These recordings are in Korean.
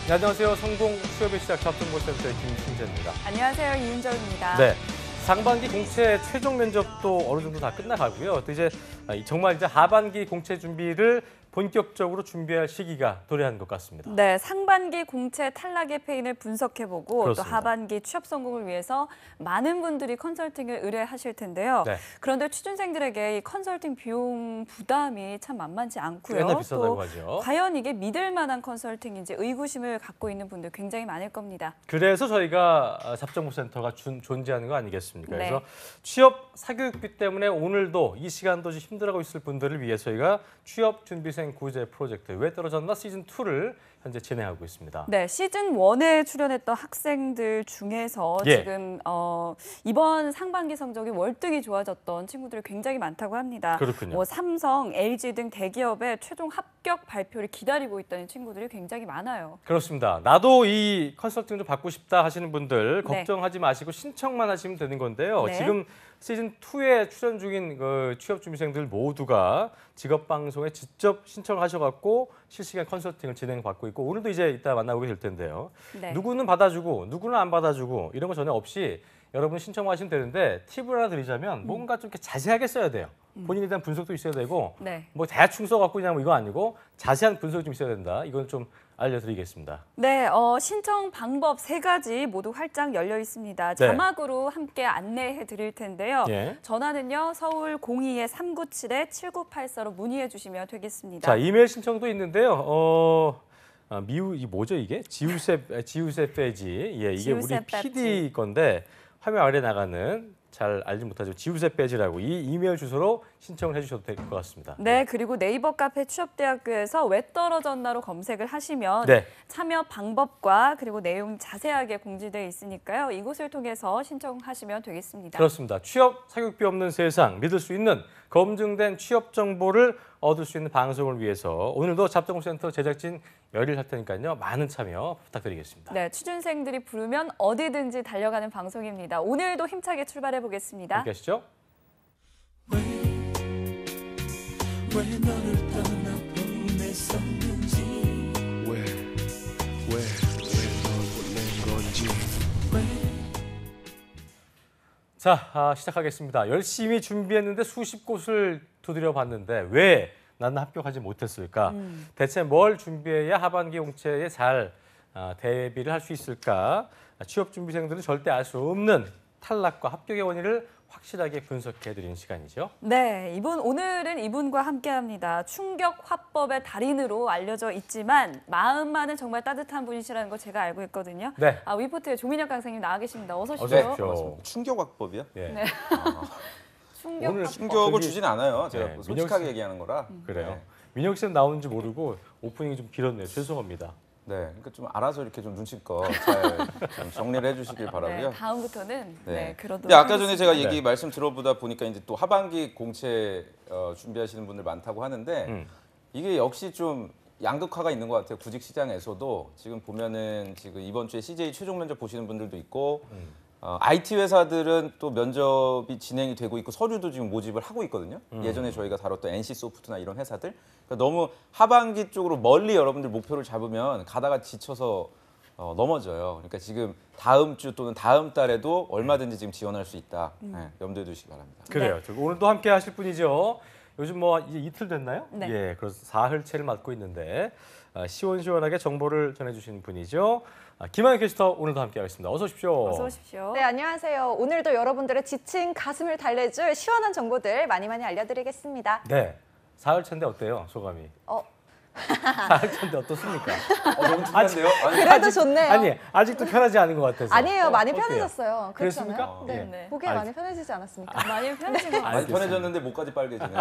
네, 안녕하세요. 성공 취업의 시작 잡정보센터의 김신재입니다. 안녕하세요. 이윤정입니다. 네, 상반기 공채 최종 면접도 어느 정도 다 끝나가고요. 또 이제 정말 이제 하반기 공채 준비를 본격적으로 준비할 시기가 도래한 것 같습니다. 네, 상반기 공채 탈락의 패인을 분석해보고 그렇습니다. 또 하반기 취업 성공을 위해서 많은 분들이 컨설팅을 의뢰하실 텐데요. 네. 그런데 취준생들에게 이 컨설팅 비용 부담이 참 만만치 않고요. 꽤나 비싸다고 또 하죠. 과연 이게 믿을 만한 컨설팅인지 의구심을 갖고 있는 분들 굉장히 많을 겁니다. 그래서 저희가 잡정보센터가 존재하는 거 아니겠습니까? 네. 그래서 취업 사교육비 때문에 오늘도 이 시간도 좀 힘들어하고 있을 분들을 위해 저희가 취업 준비생 구제 프로젝트 왜 떨어졌나 시즌2를 현재 진행하고 있습니다. 네, 시즌 1에 출연했던 학생들 중에서 예. 지금 이번 상반기 성적이 월등히 좋아졌던 친구들이 굉장히 많다고 합니다. 그렇군요. 뭐 삼성, LG 등 대기업의 최종 합격 발표를 기다리고 있다는 친구들이 굉장히 많아요. 그렇습니다. 나도 이 컨설팅 좀 받고 싶다 하시는 분들 네. 걱정하지 마시고 신청만 하시면 되는 건데요. 네. 지금 시즌2에 출연 중인 그 취업준비생들 모두가 직업방송에 직접 신청하셔갖고 실시간 컨설팅을 진행받고 있고 오늘도 이제 이따 만나보게 될 텐데요. 네. 누구는 받아주고 누구는 안 받아주고 이런 거 전혀 없이 여러분 신청만 하시면 되는데 팁을 하나 드리자면 뭔가 좀 이렇게 자세하게 써야 돼요. 본인에 대한 분석도 있어야 되고 네. 뭐 대충 써갖고 그냥 뭐 이거 아니고 자세한 분석이 좀 있어야 된다. 이건 좀 알려드리겠습니다. 네, 신청 방법 3가지 모두 활짝 열려 있습니다. 네. 자막으로 함께 안내해 드릴 텐데요. 예. 전화는요, 서울 02-397-7984로 문의해 주시면 되겠습니다. 자, 이메일 신청도 있는데요. 이 뭐죠 이게? 지우셉 페지. 예, 이게 우리 지우셉 배지. PD 건데 화면 아래 나가는 잘 알지 못하죠. 지우셉 배지라고 이 이메일 주소로 신청을 해주셔도 될 것 같습니다. 네, 그리고 네이버 카페 취업대학교에서 왜 떨어졌나로 검색을 하시면 네. 참여 방법과 그리고 내용 자세하게 공지되어 있으니까요. 이곳을 통해서 신청하시면 되겠습니다. 그렇습니다. 취업 사교육비 없는 세상 믿을 수 있는 검증된 취업 정보를 얻을 수 있는 방송을 위해서 오늘도 잡정보센터 제작진 열일 할 테니까요. 많은 참여 부탁드리겠습니다. 네, 취준생들이 부르면 어디든지 달려가는 방송입니다. 오늘도 힘차게 출발해 보겠습니다. 함께 하시죠. 왜 너를 떠나보냈었는지 왜 널 보낸 건지 자, 시작하겠습니다. 열심히 준비했는데 수십 곳을 두드려 봤는데 왜 나는 합격하지 못했을까? 대체 뭘 준비해야 하반기 공채에 잘 대비를 할 수 있을까? 취업 준비생들은 절대 알 수 없는 탈락과 합격의 원인을 확실하게 분석해드리는 시간이죠. 네, 오늘은 이분과 함께합니다. 충격 화법의 달인으로 알려져 있지만 마음만은 정말 따뜻한 분이시라는 거 제가 알고 있거든요. 네. 위포트의 조민혁 강사님 나와 계십니다. 어서 어서 오십시오. 오십시오. 충격화법이요? 예. 네. 충격 오늘 화법. 충격을 저기- 주진 않아요. 제가 네, 솔직하게 민혁 씨- 얘기하는 거라. 그래요. 네. 민혁 씨는 나오는지 모르고 오프닝이 좀 길었네요. 죄송합니다. 네, 그러니까 좀 알아서 이렇게 좀 눈치껏 잘 좀 정리를 해주시길 바라고요. 네, 다음부터는 네, 그러도록 근데 아까 전에 하겠습니다. 제가 네. 얘기 말씀 들어보다 보니까 이제 또 하반기 공채 준비하시는 분들 많다고 하는데 이게 역시 좀 양극화가 있는 것 같아요. 구직 시장에서도 지금 보면은 지금 이번 주에 CJ 최종 면접 보시는 분들도 있고 IT 회사들은 또 면접이 진행이 되고 있고 서류도 지금 모집을 하고 있거든요. 예전에 저희가 다뤘던 NC 소프트나 이런 회사들. 그러니까 너무 하반기 쪽으로 멀리 여러분들 목표를 잡으면 가다가 지쳐서 넘어져요. 그러니까 지금 다음 주 또는 다음 달에도 얼마든지 지금 지원할 수 있다. 네, 염두에 두시기 바랍니다. 그래요. 오늘도 함께 하실 분이죠. 요즘 뭐 이제 이틀 됐나요? 네. 예, 그래서 사흘째를 맡고 있는데 시원시원하게 정보를 전해주시는 분이죠. 김한희 캐스터 오늘도 함께하겠습니다. 어서 오십시오. 어서 오십시오. 네, 안녕하세요. 오늘도 여러분들의 지친 가슴을 달래줄 시원한 정보들 많이 알려드리겠습니다. 네, 사흘째인데 어때요, 소감이? 사흘째인데 어떻습니까? 너무 중요한데요? 그래도 좋네요. 아니, 아직도 편하지 않은 것 같아서. 아니에요. 많이 어때요? 편해졌어요. 그랬습니까? 그렇잖아요. 네. 네. 보기에 알- 많이 편해지지 않았습니까? 많이 편해진 것 같아요. 많이 알겠습니다. 편해졌는데 목까지 빨개지네요.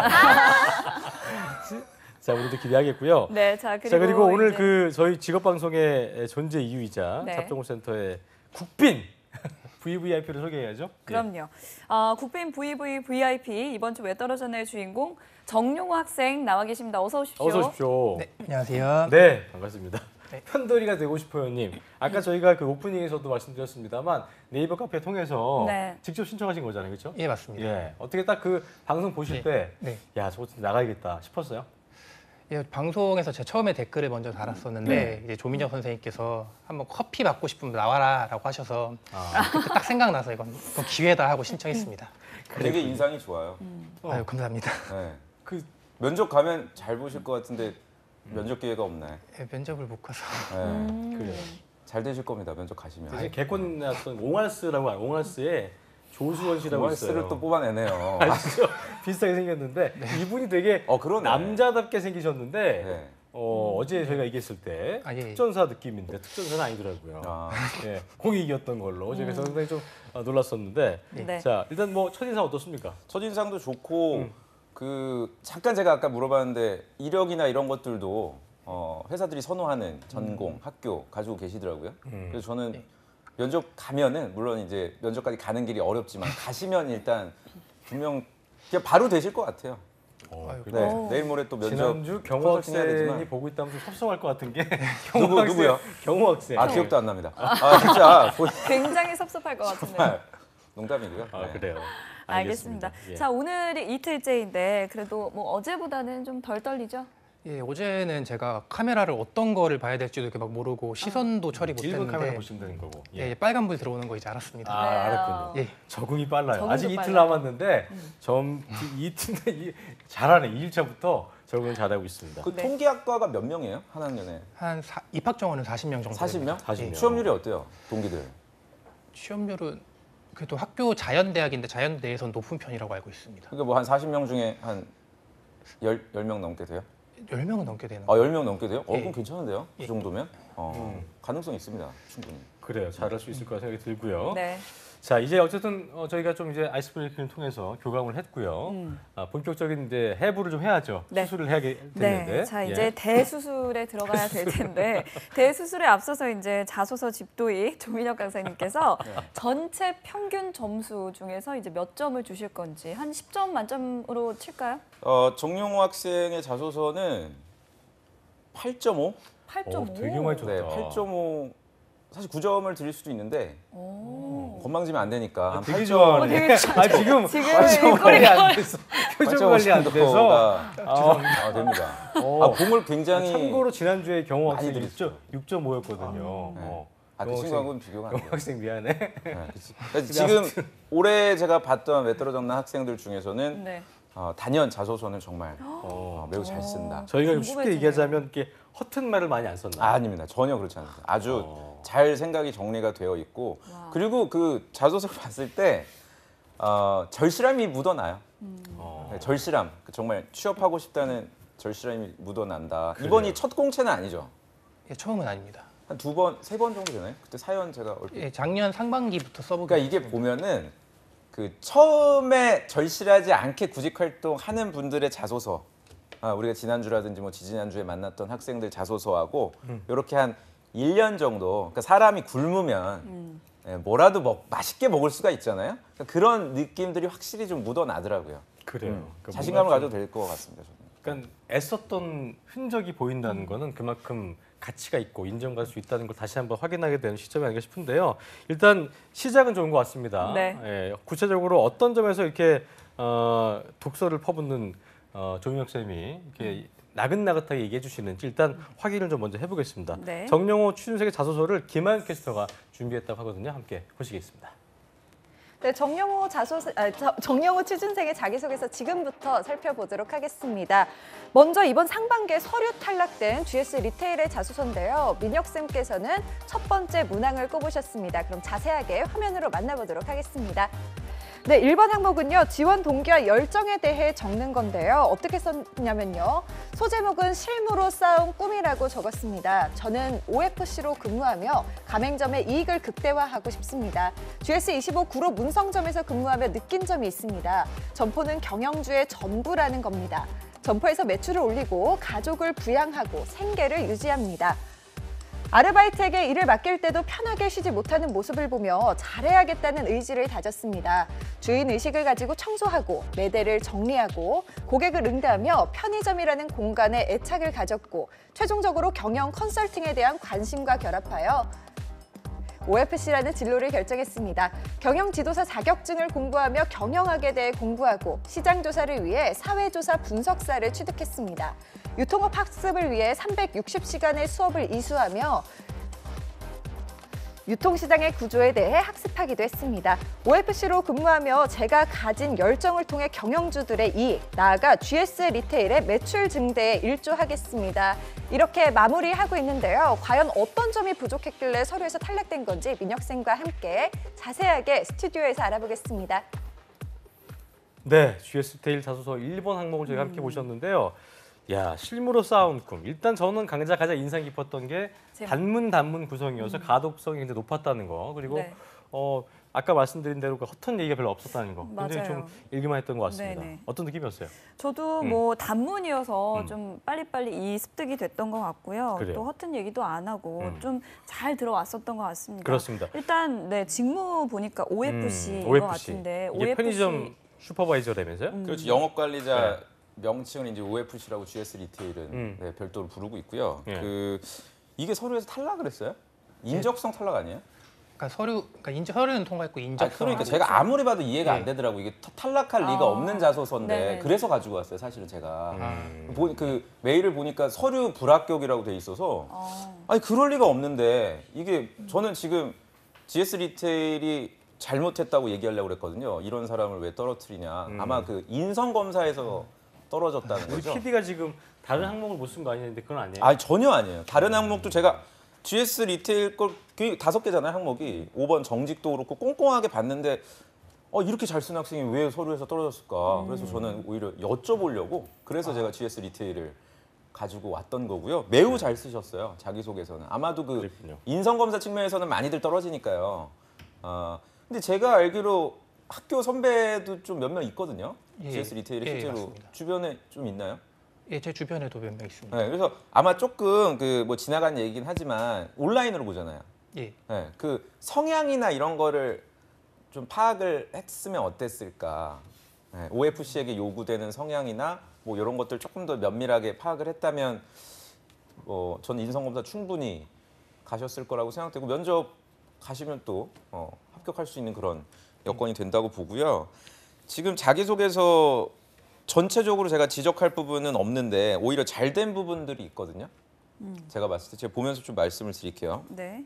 자, 오늘도 기대하겠고요. 네, 자, 그리고 그리고 오늘 이제 그 저희 직업방송의 존재 이유이자 네. 잡정보센터의 국빈 VVIP를 소개해야죠. 그럼요. 국빈 VIP 이번 주 왜 떨어졌나의 주인공 정용호 학생 나와 계십니다. 어서 오십시오. 어서 오십시오. 네, 안녕하세요. 네, 반갑습니다. 네. 편돌이가 되고 싶어요님. 아까 저희가 그 오프닝에서도 말씀드렸습니다만 네이버 카페 통해서 네. 직접 신청하신 거잖아요, 그렇죠? 예, 맞습니다. 예. 어떻게 딱 그 방송 보실 네. 때, 네. 야, 저거 진짜 나가야겠다 싶었어요? 예, 방송에서 제가 처음에 댓글을 먼저 달았었는데 이제 조민혁 선생님께서 한번 커피 받고 싶으면 나와라라고 하셔서 그때 딱 생각나서 이건 기회다 하고 신청했습니다. 되게 인상이 좋아요. 아유 감사합니다. 네. 그 면접 가면 잘 보실 것 같은데 면접 기회가 없네. 예, 면접을 못 가서 네. 그래요. 잘 되실 겁니다. 면접 가시면. 이제 개콘 나왔던 옹알스라고 옹알스에 조수원 씨라고 옹알스를 있어요. 또 뽑아내네요. 아시죠? 비슷하게 생겼는데 이분이 되게 그러네. 남자답게 생기셨는데 네. 어제 저희가 얘기했을 때 아, 예. 특전사 느낌인데 특전사는 아니더라고요. 아, 예, 공이 이겼던 걸로 제가 상당히 좀 놀랐었는데 네. 자 일단 뭐 첫인상 어떻습니까? 첫인상도 좋고 그 잠깐 제가 아까 물어봤는데 이력이나 이런 것들도 회사들이 선호하는 전공, 학교 가지고 계시더라고요. 그래서 저는 면접 가면은 물론 이제 면접까지 가는 길이 어렵지만 가시면 일단 분명 그냥 바로 되실 것 같아요. 아유, 네, 내일 모레 또 면접 지난주 경호 컨설팅 해야 되지만. 학생이 보고 있다면 좀 섭섭할 것 같은 게 누구요? 경호 학생. 아 기억도 안 납니다. 아 진짜 굉장히 섭섭할 것 같은데요. 정말 농담이고요. 아 네. 그래요. 알겠습니다. 예. 자, 오늘이 이틀째인데 그래도 뭐 어제보다는 좀 덜 떨리죠? 예, 어제는 제가 카메라를 어떤 거를 봐야 될지도 이렇게 막 모르고 시선도 처리 일본 카메라 못했는데 보신다는 거고. 예, 빨간불 들어오는 거 이제 알았습니다. 아 그래요. 알았군요. 예. 적응이 빨라요. 적응도 아직 이틀 빨라요. 남았는데 이틀 잘하네. 2일차부터 적응을 잘하고 있습니다. 그 네. 통계학과가 몇 명이에요? 한 학년에? 입학 정원은 40명 정도. 40명? 40명. 취업률이 어때요? 동기들? 취업률은 그래도 학교 자연대학인데 자연대에선 높은 편이라고 알고 있습니다. 그러니까 뭐 한 40명 중에 한 10명 넘게 돼요? 10명은 넘게 되는 아, 10명 넘게 돼요? 예. 그럼 괜찮은데요? 그 예. 정도면? 가능성 있습니다. 충분히. 그래요. 잘할 수 있을 거라 생각이 들고요. 네. 자 이제 어쨌든 저희가 좀 이제 아이스 브레이킹을 통해서 교감을 했고요. 본격적인 이제 해부를 좀 해야죠. 네. 수술을 해야게 됐는데. 네, 자 이제 대수술에 들어가야 될 텐데 대수술에 앞서서 이제 자소서 집도의 조민혁 강사님께서 전체 평균 점수 중에서 이제 몇 점을 주실 건지 한 10점 만점으로 칠까요? 정용호 학생의 자소서는 8.5? 8.5. 되게 많이 줬다. 네, 8.5. 사실 9점을 드릴 수도 있는데 오. 건방지면 안 되니까 한 되게 8점. 좋아하네. 되게 아 지금 지금 표정 관리 안 돼서 표정 관리 안 8.5 돼서. 정도가 됩니다. 공을 굉장히 참고로 지난주에 경호 많이 학생이 드렸죠. 6.5였거든요. 그 친구하고는 비교가 안 경호 돼요. 학생 미안해. 네, 그래서 지금 올해 제가 봤던 외떨어졌나 학생들 중에서는 네. 단연 자소서는 정말 매우 잘 쓴다. 저희가 궁금해지네요. 쉽게 얘기하자면 이렇게 허튼 말을 많이 안 썼나. 아닙니다. 전혀 그렇지 않습니다. 아주 잘 생각이 정리가 되어 있고 그리고 그 자소서를 봤을 때 절실함이 묻어나요. 네, 절실함. 정말 취업하고 싶다는 절실함이 묻어난다. 이번이 첫 공채는 아니죠. 예, 처음은 아닙니다. 한 2번, 3번 정도 되나요? 그때 사연 제가 얼핏. 예, 작년 상반기부터 써보고 그러니까 이게 보면은 그 처음에 절실하지 않게 구직 활동하는 분들의 자소서, 우리가 지난주라든지 뭐 지지난주에 만났던 학생들 자소서하고 이렇게 한 1년 정도, 그러니까 사람이 굶으면 뭐라도 맛있게 먹을 수가 있잖아요. 그러니까 그런 느낌들이 확실히 좀 묻어나더라고요. 그래요. 그러니까 자신감을 뭔가 가져도 될 것 같습니다. 저는. 그러니까 애썼던 흔적이 보인다는 거는 그만큼 가치가 있고 인정받을 수 있다는 걸 다시 한번 확인하게 되는 시점이 아닌가 싶은데요. 일단 시작은 좋은 것 같습니다. 네. 예, 구체적으로 어떤 점에서 이렇게 독서를 퍼붓는 조민혁 쌤이 이렇게 나긋나긋하게 얘기해 주시는지 일단 확인을 좀 먼저 해보겠습니다. 네. 정영호 취준생의 자소서를 김하연 캐스터가 준비했다고 하거든요. 함께 보시겠습니다. 네, 정영호 취준생의 자기소개서 지금부터 살펴보도록 하겠습니다. 먼저 이번 상반기에 서류 탈락된 GS 리테일의 자소서인데요. 민혁쌤께서는 첫 번째 문항을 꼽으셨습니다. 그럼 자세하게 화면으로 만나보도록 하겠습니다. 네, 1번 항목은요. 지원 동기와 열정에 대해 적는 건데요. 어떻게 썼냐면요. 소제목은 실무로 쌓은 꿈이라고 적었습니다. 저는 OFC로 근무하며 가맹점의 이익을 극대화하고 싶습니다. GS25 구로 문성점에서 근무하며 느낀 점이 있습니다. 점포는 경영주의 전부라는 겁니다. 점포에서 매출을 올리고 가족을 부양하고 생계를 유지합니다. 아르바이트에게 일을 맡길 때도 편하게 쉬지 못하는 모습을 보며 잘해야겠다는 의지를 다졌습니다. 주인 의식을 가지고 청소하고 매대를 정리하고 고객을 응대하며 편의점이라는 공간에 애착을 가졌고 최종적으로 경영 컨설팅에 대한 관심과 결합하여 OFC라는 진로를 결정했습니다. 경영 지도사 자격증을 공부하며 경영학에 대해 공부하고 시장 조사를 위해 사회조사 분석사를 취득했습니다. 유통업 학습을 위해 360시간의 수업을 이수하며 유통시장의 구조에 대해 학습하기도 했습니다. OFC로 근무하며 제가 가진 열정을 통해 경영주들의 이익, 나아가 GS 리테일의 매출 증대에 일조하겠습니다. 이렇게 마무리하고 있는데요. 과연 어떤 점이 부족했길래 서류에서 탈락된 건지 민혁쌤과 함께 자세하게 스튜디오에서 알아보겠습니다. 네, GS 리테일 자소서 1번 항목을 저희가 함께 보셨는데요. 야, 실무로 쌓은 꿈. 일단 저는 강좌 가장 인상 깊었던 게 단문 구성이어서 가독성이 굉장히 높았다는 거. 그리고 네. 아까 말씀드린 대로 그 허튼 얘기가 별로 없었다는 거. 굉장히 맞아요. 좀 읽기만 했던 것 같습니다. 네네. 어떤 느낌이었어요? 저도 뭐 단문이어서 좀 빨리빨리 습득이 됐던 것 같고요. 그래요. 또 허튼 얘기도 안 하고 좀 잘 들어왔었던 것 같습니다. 그렇습니다. 일단 네 직무 보니까 OFC인 것 OFC. 같은데 이게 편의점 슈퍼바이저라면서요? 그렇죠. 영업관리자 명칭은 이제 OFC라고 GS 리테일은 음. 별도로 부르고 있고요. 예. 이게 서류에서 탈락을 했어요? 인적성 탈락 아니에요? 그러니까 서류는 통과했고 인적성. 그러니까 제가 아무리 봐도 이해가 안 되더라고. 이게 탈락할 리가 없는 자소서인데 네네. 그래서 가지고 왔어요. 사실은 제가 그 메일을 보니까 서류 불합격이라고 돼 있어서 아니 그럴 리가 없는데 이게 저는 지금 GS 리테일이 잘못했다고 얘기하려고 그랬거든요. 이런 사람을 왜 떨어뜨리냐. 아마 그 인성 검사에서 떨어졌다는 우리 거죠. PD가 지금 다른 항목을 못 쓴 거 아니는데 그건 아니에요? 아니 전혀 아니에요. 다른 항목도 제가 GS 리테일 걸 5개잖아요 항목이. 5번 정직도 그렇고 꼼꼼하게 봤는데 이렇게 잘 쓴 학생이 왜 서류에서 떨어졌을까. 그래서 저는 오히려 여쭤보려고 그래서 제가 GS 리테일을 가지고 왔던 거고요. 매우 잘 쓰셨어요. 자기소개서는. 아마도 그 그랬군요. 인성검사 측면에서는 많이들 떨어지니까요. 근데 제가 알기로 학교 선배도 좀 몇 명 있거든요. 예, GS 리테일이 예, 실제로 맞습니다. 주변에 좀 있나요? 예, 제 주변에도 몇 명 있습니다. 네, 그래서 아마 조금 그 뭐 지나간 얘기긴 하지만 온라인으로 보잖아요. 예. 네, 그 성향이나 이런 거를 좀 파악을 했으면 어땠을까. 네, OFC에게 요구되는 성향이나 뭐 이런 것들 조금 더 면밀하게 파악을 했다면 저는 인성검사 충분히 가셨을 거라고 생각되고 면접 가시면 또 합격할 수 있는 그런 여건이 된다고 보고요. 지금 자기소개서 전체적으로 제가 지적할 부분은 없는데 오히려 잘된 부분들이 있거든요. 제가 봤을 때 제가 보면서 좀 말씀을 드릴게요. 네.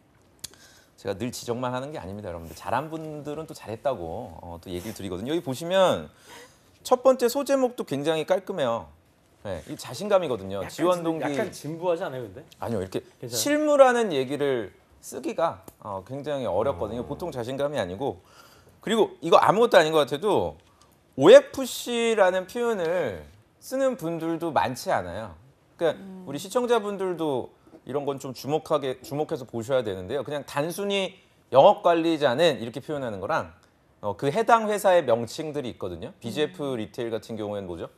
제가 늘 지적만 하는 게 아닙니다, 여러분들. 잘한 분들은 또 잘했다고 또 얘기를 드리거든요. 여기 보시면 첫 번째 소제목도 굉장히 깔끔해요. 네, 이 자신감이거든요. 지원 동기. 약간 진부하지 않아요, 근데? 아니요, 이렇게 괜찮아요? 실무라는 얘기를 쓰기가 굉장히 어렵거든요. 보통 자신감이 아니고. 그리고 이거 아무것도 아닌 것 같아도 OFC라는 표현을 쓰는 분들도 많지 않아요. 그러니까 우리 시청자분들도 이런 건 좀 주목해서 보셔야 되는데요. 그냥 단순히 영업관리자는 이렇게 표현하는 거랑 그 해당 회사의 명칭들이 있거든요. BGF 리테일 같은 경우에는 뭐죠?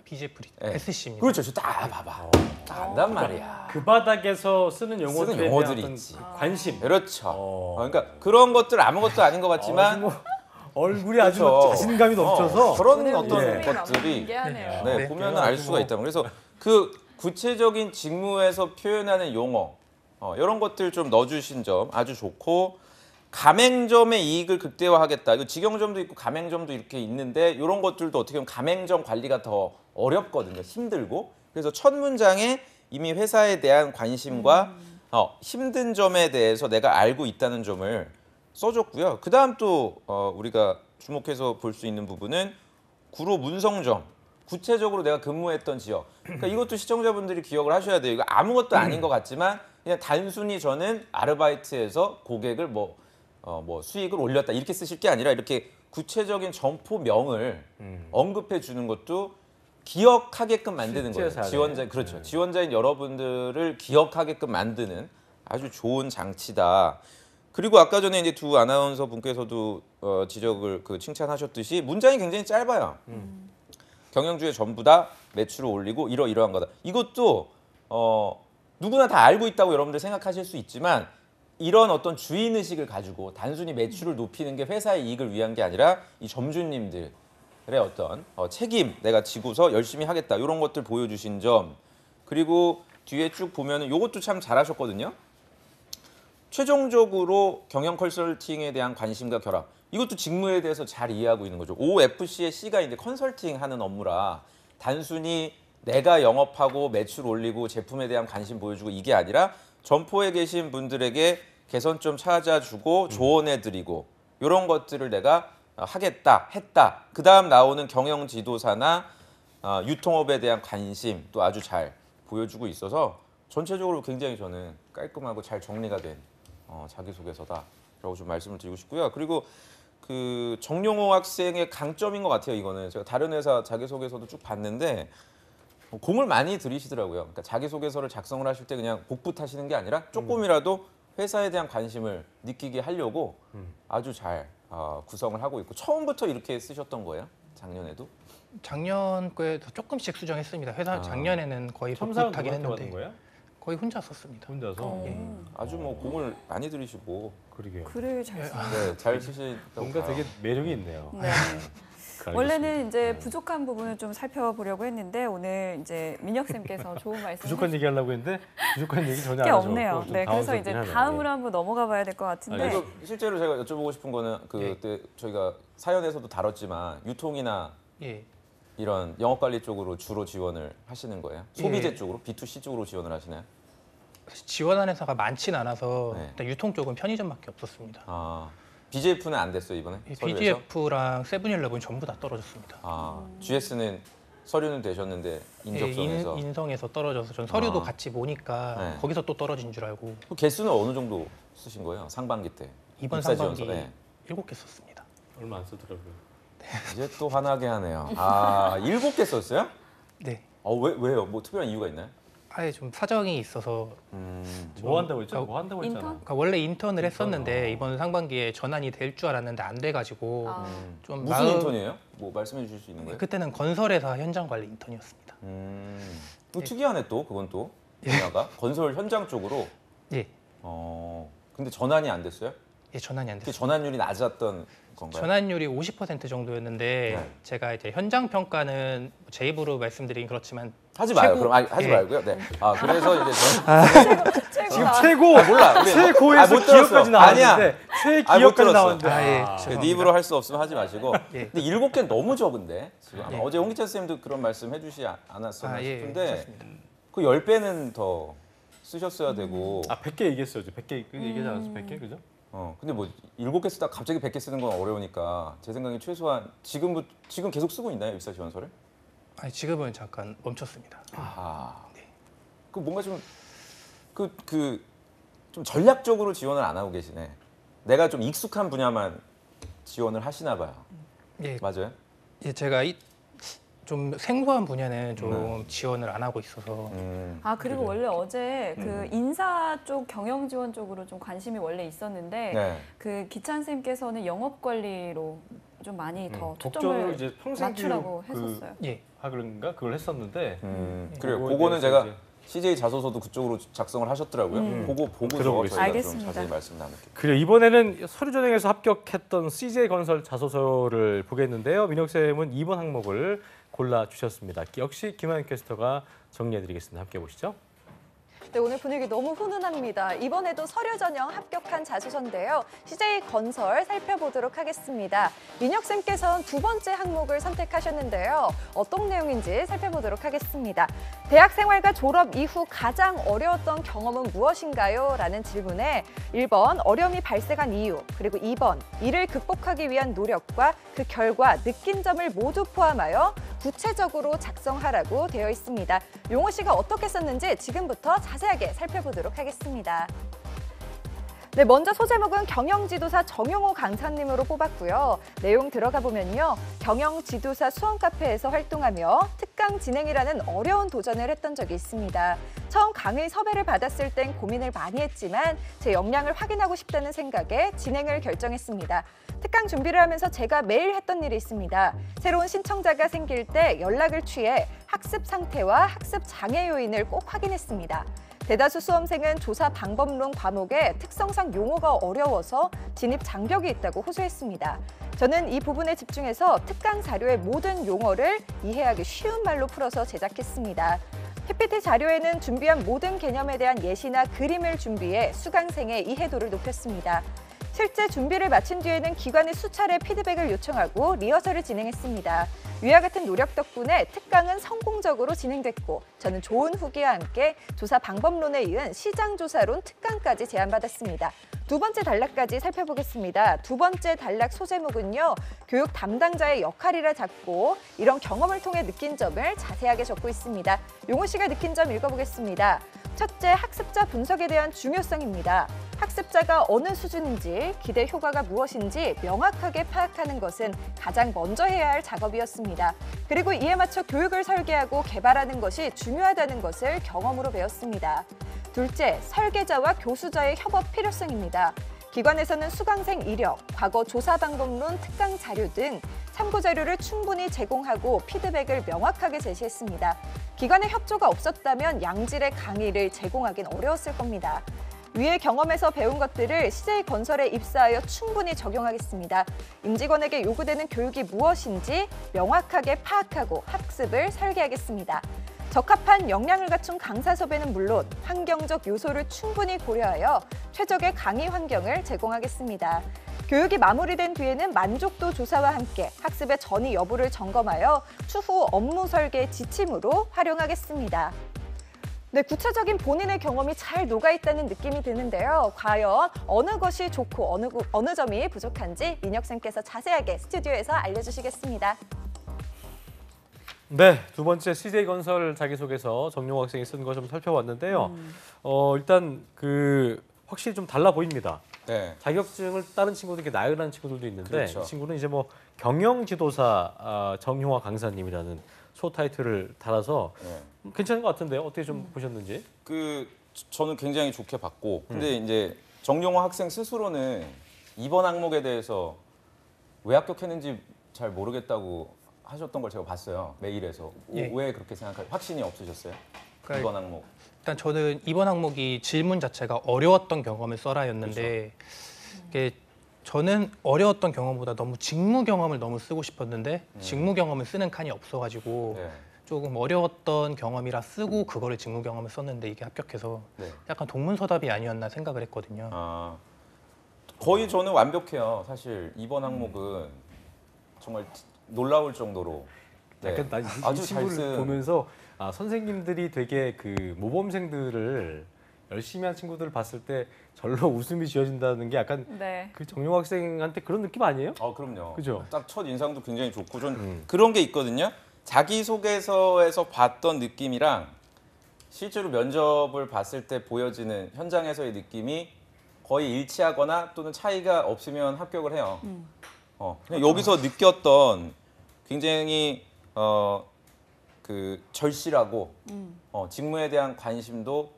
BGF 네. SC입니다. 그렇죠. 딱 봐봐. 다 안단 말이야. 그 바닥에서 쓰는 용어들에 쓰는 용어들이 대한 있지. 어떤 관심. 그렇죠. 그러니까 그런 것들 아무것도 아닌 것 같지만 뭐 얼굴이 아주 그렇죠. 뭐 자신감이 넘쳐서 그런 어떤 예. 것들이 하네요. 네, 네, 보면 그래가지고 알 수가 있다. 그래서 그 구체적인 직무에서 표현하는 용어 이런 것들 좀 넣어주신 점 아주 좋고 가맹점의 이익을 극대화하겠다. 이거 직영점도 있고 가맹점도 이렇게 있는데 이런 것들도 어떻게 보면 가맹점 관리가 더 어렵거든요. 힘들고. 그래서 첫 문장에 이미 회사에 대한 관심과 힘든 점에 대해서 내가 알고 있다는 점을 써줬고요. 그 다음 또 우리가 주목해서 볼 수 있는 부분은 구로 문성점. 구체적으로 내가 근무했던 지역. 그러니까 이것도 시청자분들이 기억을 하셔야 돼요. 이거 아무것도 아닌 것 같지만 그냥 단순히 저는 아르바이트에서 고객을 뭐 수익을 올렸다 이렇게 쓰실 게 아니라 이렇게 구체적인 점포명을 언급해 주는 것도 기억하게끔 만드는 거예요. 실제 사례. 지원자 그렇죠. 지원자인 여러분들을 기억하게끔 만드는 아주 좋은 장치다. 그리고 아까 전에 이제 두 아나운서 분께서도 지적을 칭찬하셨듯이 문장이 굉장히 짧아요. 경영주의 전부 다 매출을 올리고 이러한 거다. 이것도 누구나 다 알고 있다고 여러분들 생각하실 수 있지만 이런 어떤 주인 의식을 가지고 단순히 매출을 높이는 게 회사의 이익을 위한 게 아니라 이 점주님들의 어떤 책임 내가 지고서 열심히 하겠다 이런 것들 보여주신 점. 그리고 뒤에 쭉 보면은 이것도 참 잘하셨거든요. 최종적으로 경영 컨설팅에 대한 관심과 결합. 이것도 직무에 대해서 잘 이해하고 있는 거죠. OFC의 C가 이제 컨설팅하는 업무라 단순히 내가 영업하고 매출 올리고 제품에 대한 관심 보여주고 이게 아니라 점포에 계신 분들에게 개선점 찾아주고 조언해드리고 이런 것들을 내가 하겠다, 했다. 그 다음 나오는 경영 지도사나 유통업에 대한 관심 또 아주 잘 보여주고 있어서 전체적으로 굉장히 저는 깔끔하고 잘 정리가 된 자기소개서다라고 좀 말씀을 드리고 싶고요. 그리고 그 정용호 학생의 강점인 것 같아요. 이거는 제가 다른 회사 자기소개서도 쭉 봤는데 공을 많이 들이시더라고요. 그러니까 자기소개서를 작성을 하실 때 그냥 복붙 하시는 게 아니라 조금이라도 회사에 대한 관심을 느끼게 하려고 아주 잘 구성을 하고 있고 처음부터 이렇게 쓰셨던 거예요? 작년에도? 작년 거에도 조금씩 수정했습니다. 회사 작년에는 거의 첨삭은 복붙하긴 누구한테 했는데 받은 거야? 거의 혼자 썼습니다. 혼자서. 아주 뭐 공을 많이 들이시고 그러게요. 글을 잘 써. 네, 잘 쓰시던 뭔가 되게 매력이 있네요. 네. 원래는 이제 부족한 부분을 좀 살펴보려고 했는데 오늘 이제 민혁 쌤께서 좋은 말씀 부족한 얘기 하려고 했는데 부족한 얘기 전혀 게 안 하셔서 없네요. 네, 그래서 이제 다음으로 한번 넘어가 봐야 될 것 같은데. 그리고 실제로 제가 여쭤보고 싶은 거는 그때 저희가 사연에서도 다뤘지만 유통이나 예. 이런 영업관리 쪽으로 주로 지원을 하시는 거예요? 소비재 쪽으로? B2C 쪽으로 지원을 하시나요? 지원한 회사가 많지는 않아서 네. 일단 유통 쪽은 편의점밖에 없었습니다. BJF는 안 됐어요 이번에? 서류에서? BGF랑 세븐일레븐 전부 다 떨어졌습니다. GS는 서류는 되셨는데 인적성에서 인성에서 떨어져서 전 서류도 아. 같이 보니까 네. 거기서 또 떨어진 줄 알고 그 개수는 어느 정도 쓰신 거예요? 상반기 때? 이번 입사 상반기 지원서, 네. 7개 썼습니다. 얼마 안 쓰더라고요. 이제 또 화나게 하네요. 7개 썼어요? 네. 왜요? 뭐 특별한 이유가 있나요? 아예 좀 사정이 있어서 뭐 한다고 했죠? 뭐 한다고 했잖아. 인턴? 그러니까 원래 인턴을 했었는데 이번 상반기에 전환이 될 줄 알았는데 안 돼가지고 좀 무슨 인턴이에요? 뭐 말씀해 주실 수 있는 거예요? 그때는 건설회사 현장 관리 인턴이었습니다. 특이하네 또 그건 또 분야가 건설 현장 쪽으로. 예, 근데 전환이 안 됐어요? 예 전환이 안 그게 됐어요. 전환율이 낮았던 건가요? 전환율이 50% 정도였는데 네. 제가 이제 현장 평가는 제 입으로 말씀드리긴 그렇지만 하지 마요. 최고- 그럼 하지 예. 말고요. 네. 그래서 이제 저는 지금 최고 몰라. 최고에서 못 들었어. 기업까지 나왔는데 아니야. 못 최기업까지 들었어. 나왔는데 예. 네 죄송합니다. 입으로 할 수 없으면 하지 마시고. 예. 근데 7개 너무 적은데 지금 아마 예. 어제 홍기찬 쌤도 그런 말씀 해주시 않았었나 예, 싶은데 그렇습니다. 그 10배는 더 쓰셨어야 되고. 100개 얘기했어요. 100개 얘기하지 않았어? 100개 그죠? 근데 뭐 7개 쓰다 갑자기 100개 쓰는 건 어려우니까 제 생각에 최소한 지금 계속 쓰고 있나요 입사 지원서를? 아니, 지금은 잠깐 멈췄습니다. 그 뭔가 좀 좀 전략적으로 지원을 안 하고 계시네. 내가 좀 익숙한 분야만 지원을 하시나 봐요. 예, 맞아요? 예 제가 좀 생소한 분야는 좀 지원을 안 하고 있어서 그리고 원래 어제 그 인사 쪽 경영 지원 쪽으로 좀 관심이 원래 있었는데 네. 그 기찬 쌤께서는 영업 관리로 좀 많이 더 독점을 초점을 이제 평생 맞추라고 교육 했었어요. 예, 그런가 그걸 했었는데 그래요. 그거에 그거는 대해서 제가 이제- CJ 자소서도 그쪽으로 작성을 하셨더라고요. 그거 보고서 들어보겠습니다. 저희가 좀 알겠습니다. 자세히 말씀 나눌게요. 그래 이번에는 서류 전형에서 합격했던 CJ 건설 자소서를 보겠는데요. 민혁 쌤은 2번 항목을 골라 주셨습니다. 역시 김하연 캐스터가 정리해드리겠습니다. 함께 보시죠. 네, 오늘 분위기 너무 훈훈합니다. 이번에도 서류 전형 합격한 자소서인데요. CJ 건설 살펴보도록 하겠습니다. 민혁 쌤께서는 2번째 항목을 선택하셨는데요. 어떤 내용인지 살펴보도록 하겠습니다. 대학 생활과 졸업 이후 가장 어려웠던 경험은 무엇인가요? 라는 질문에 1번 어려움이 발생한 이유, 그리고 2번 이를 극복하기 위한 노력과 그 결과 느낀 점을 모두 포함하여 구체적으로 작성하라고 되어 있습니다. 용호 씨가 어떻게 썼는지 지금부터 자세하게 살펴보도록 하겠습니다. 네, 먼저 소제목은 경영지도사 정용호 강사님으로 뽑았고요. 내용 들어가 보면요. 경영지도사 수험카페에서 활동하며 특강 진행이라는 어려운 도전을 했던 적이 있습니다. 처음 강의 섭외를 받았을 땐 고민을 많이 했지만 제 역량을 확인하고 싶다는 생각에 진행을 결정했습니다. 특강 준비를 하면서 제가 매일 했던 일이 있습니다. 새로운 신청자가 생길 때 연락을 취해 학습 상태와 학습 장애 요인을 꼭 확인했습니다. 대다수 수험생은 조사 방법론 과목에 특성상 용어가 어려워서 진입 장벽이 있다고 호소했습니다. 저는 이 부분에 집중해서 특강 자료의 모든 용어를 이해하기 쉬운 말로 풀어서 제작했습니다. PPT 자료에는 준비한 모든 개념에 대한 예시나 그림을 준비해 수강생의 이해도를 높였습니다. 실제 준비를 마친 뒤에는 기관에 수차례 피드백을 요청하고 리허설을 진행했습니다. 위와 같은 노력 덕분에 특강은 성공적으로 진행됐고 저는 좋은 후기와 함께 조사 방법론에 이은 시장조사론 특강까지 제안받았습니다. 두 번째 단락까지 살펴보겠습니다. 두 번째 단락 소제목은요. 교육 담당자의 역할이라 잡고 이런 경험을 통해 느낀 점을 자세하게 적고 있습니다. 용호 씨가 느낀 점 읽어보겠습니다. 첫째, 학습자 분석에 대한 중요성입니다. 학습자가 어느 수준인지, 기대 효과가 무엇인지 명확하게 파악하는 것은 가장 먼저 해야 할 작업이었습니다. 그리고 이에 맞춰 교육을 설계하고 개발하는 것이 중요하다는 것을 경험으로 배웠습니다. 둘째, 설계자와 교수자의 협업 필요성입니다. 기관에서는 수강생 이력, 과거 조사 방법론, 특강 자료 등 참고 자료를 충분히 제공하고 피드백을 명확하게 제시했습니다. 기관의 협조가 없었다면 양질의 강의를 제공하긴 어려웠을 겁니다. 위의 경험에서 배운 것들을 CJ건설에 입사하여 충분히 적용하겠습니다. 임직원에게 요구되는 교육이 무엇인지 명확하게 파악하고 학습을 설계하겠습니다. 적합한 역량을 갖춘 강사 섭외는 물론 환경적 요소를 충분히 고려하여 최적의 강의 환경을 제공하겠습니다. 교육이 마무리된 뒤에는 만족도 조사와 함께 학습의 전이 여부를 점검하여 추후 업무 설계 지침으로 활용하겠습니다. 네, 구체적인 본인의 경험이 잘 녹아있다는 느낌이 드는데요. 과연 어느 것이 좋고 어느 점이 부족한지 민혁쌤께서 자세하게 스튜디오에서 알려주시겠습니다. 네, 두 번째 CJ건설 자기소개서 정용호 학생이 쓴 거 좀 살펴봤는데요. 일단 확실히 좀 달라 보입니다. 네. 자격증을 다른 친구들 이렇게 나열하는 친구들도 있는데 그렇죠. 이 친구는 이제 뭐 경영지도사 정용화 강사님이라는 소 타이틀을 달아서 괜찮은 것 같은데요. 어떻게 좀 보셨는지? 저는 굉장히 좋게 봤고, 근데 이제 정용호 학생 스스로는 이번 항목에 대해서 왜 합격했는지 잘 모르겠다고 하셨던 걸 제가 봤어요. 메일에서. 예. 왜 그렇게 확신이 없으셨어요? 그러니까 이번 항목. 일단 저는 이번 항목이 질문 자체가 어려웠던 경험을 써라였는데 이게 저는 어려웠던 경험보다 너무 직무 경험을 너무 쓰고 싶었는데 직무 경험을 쓰는 칸이 없어가지고 네. 조금 어려웠던 경험이라 쓰고 그거를 직무 경험을 썼는데 이게 합격해서 네. 약간 동문서답이 아니었나 생각을 했거든요. 거의 저는 완벽해요. 사실 이번 항목은 정말 놀라울 정도로 약간 난 아주 이 잘 친구를 쓴. 보면서 선생님들이 되게 모범생들을 열심히 한 친구들을 봤을 때 절로 웃음이 지어진다는 게 약간 네. 그 정용 학생한테 그런 느낌 아니에요? 그럼요. 그죠? 딱 첫 인상도 굉장히 좋고 전 그런 게 있거든요. 자기소개서에서 봤던 느낌이랑 실제로 면접을 봤을 때 보여지는 현장에서의 느낌이 거의 일치하거나 또는 차이가 없으면 합격을 해요. 그냥 여기서 느꼈던 굉장히 절실하고 직무에 대한 관심도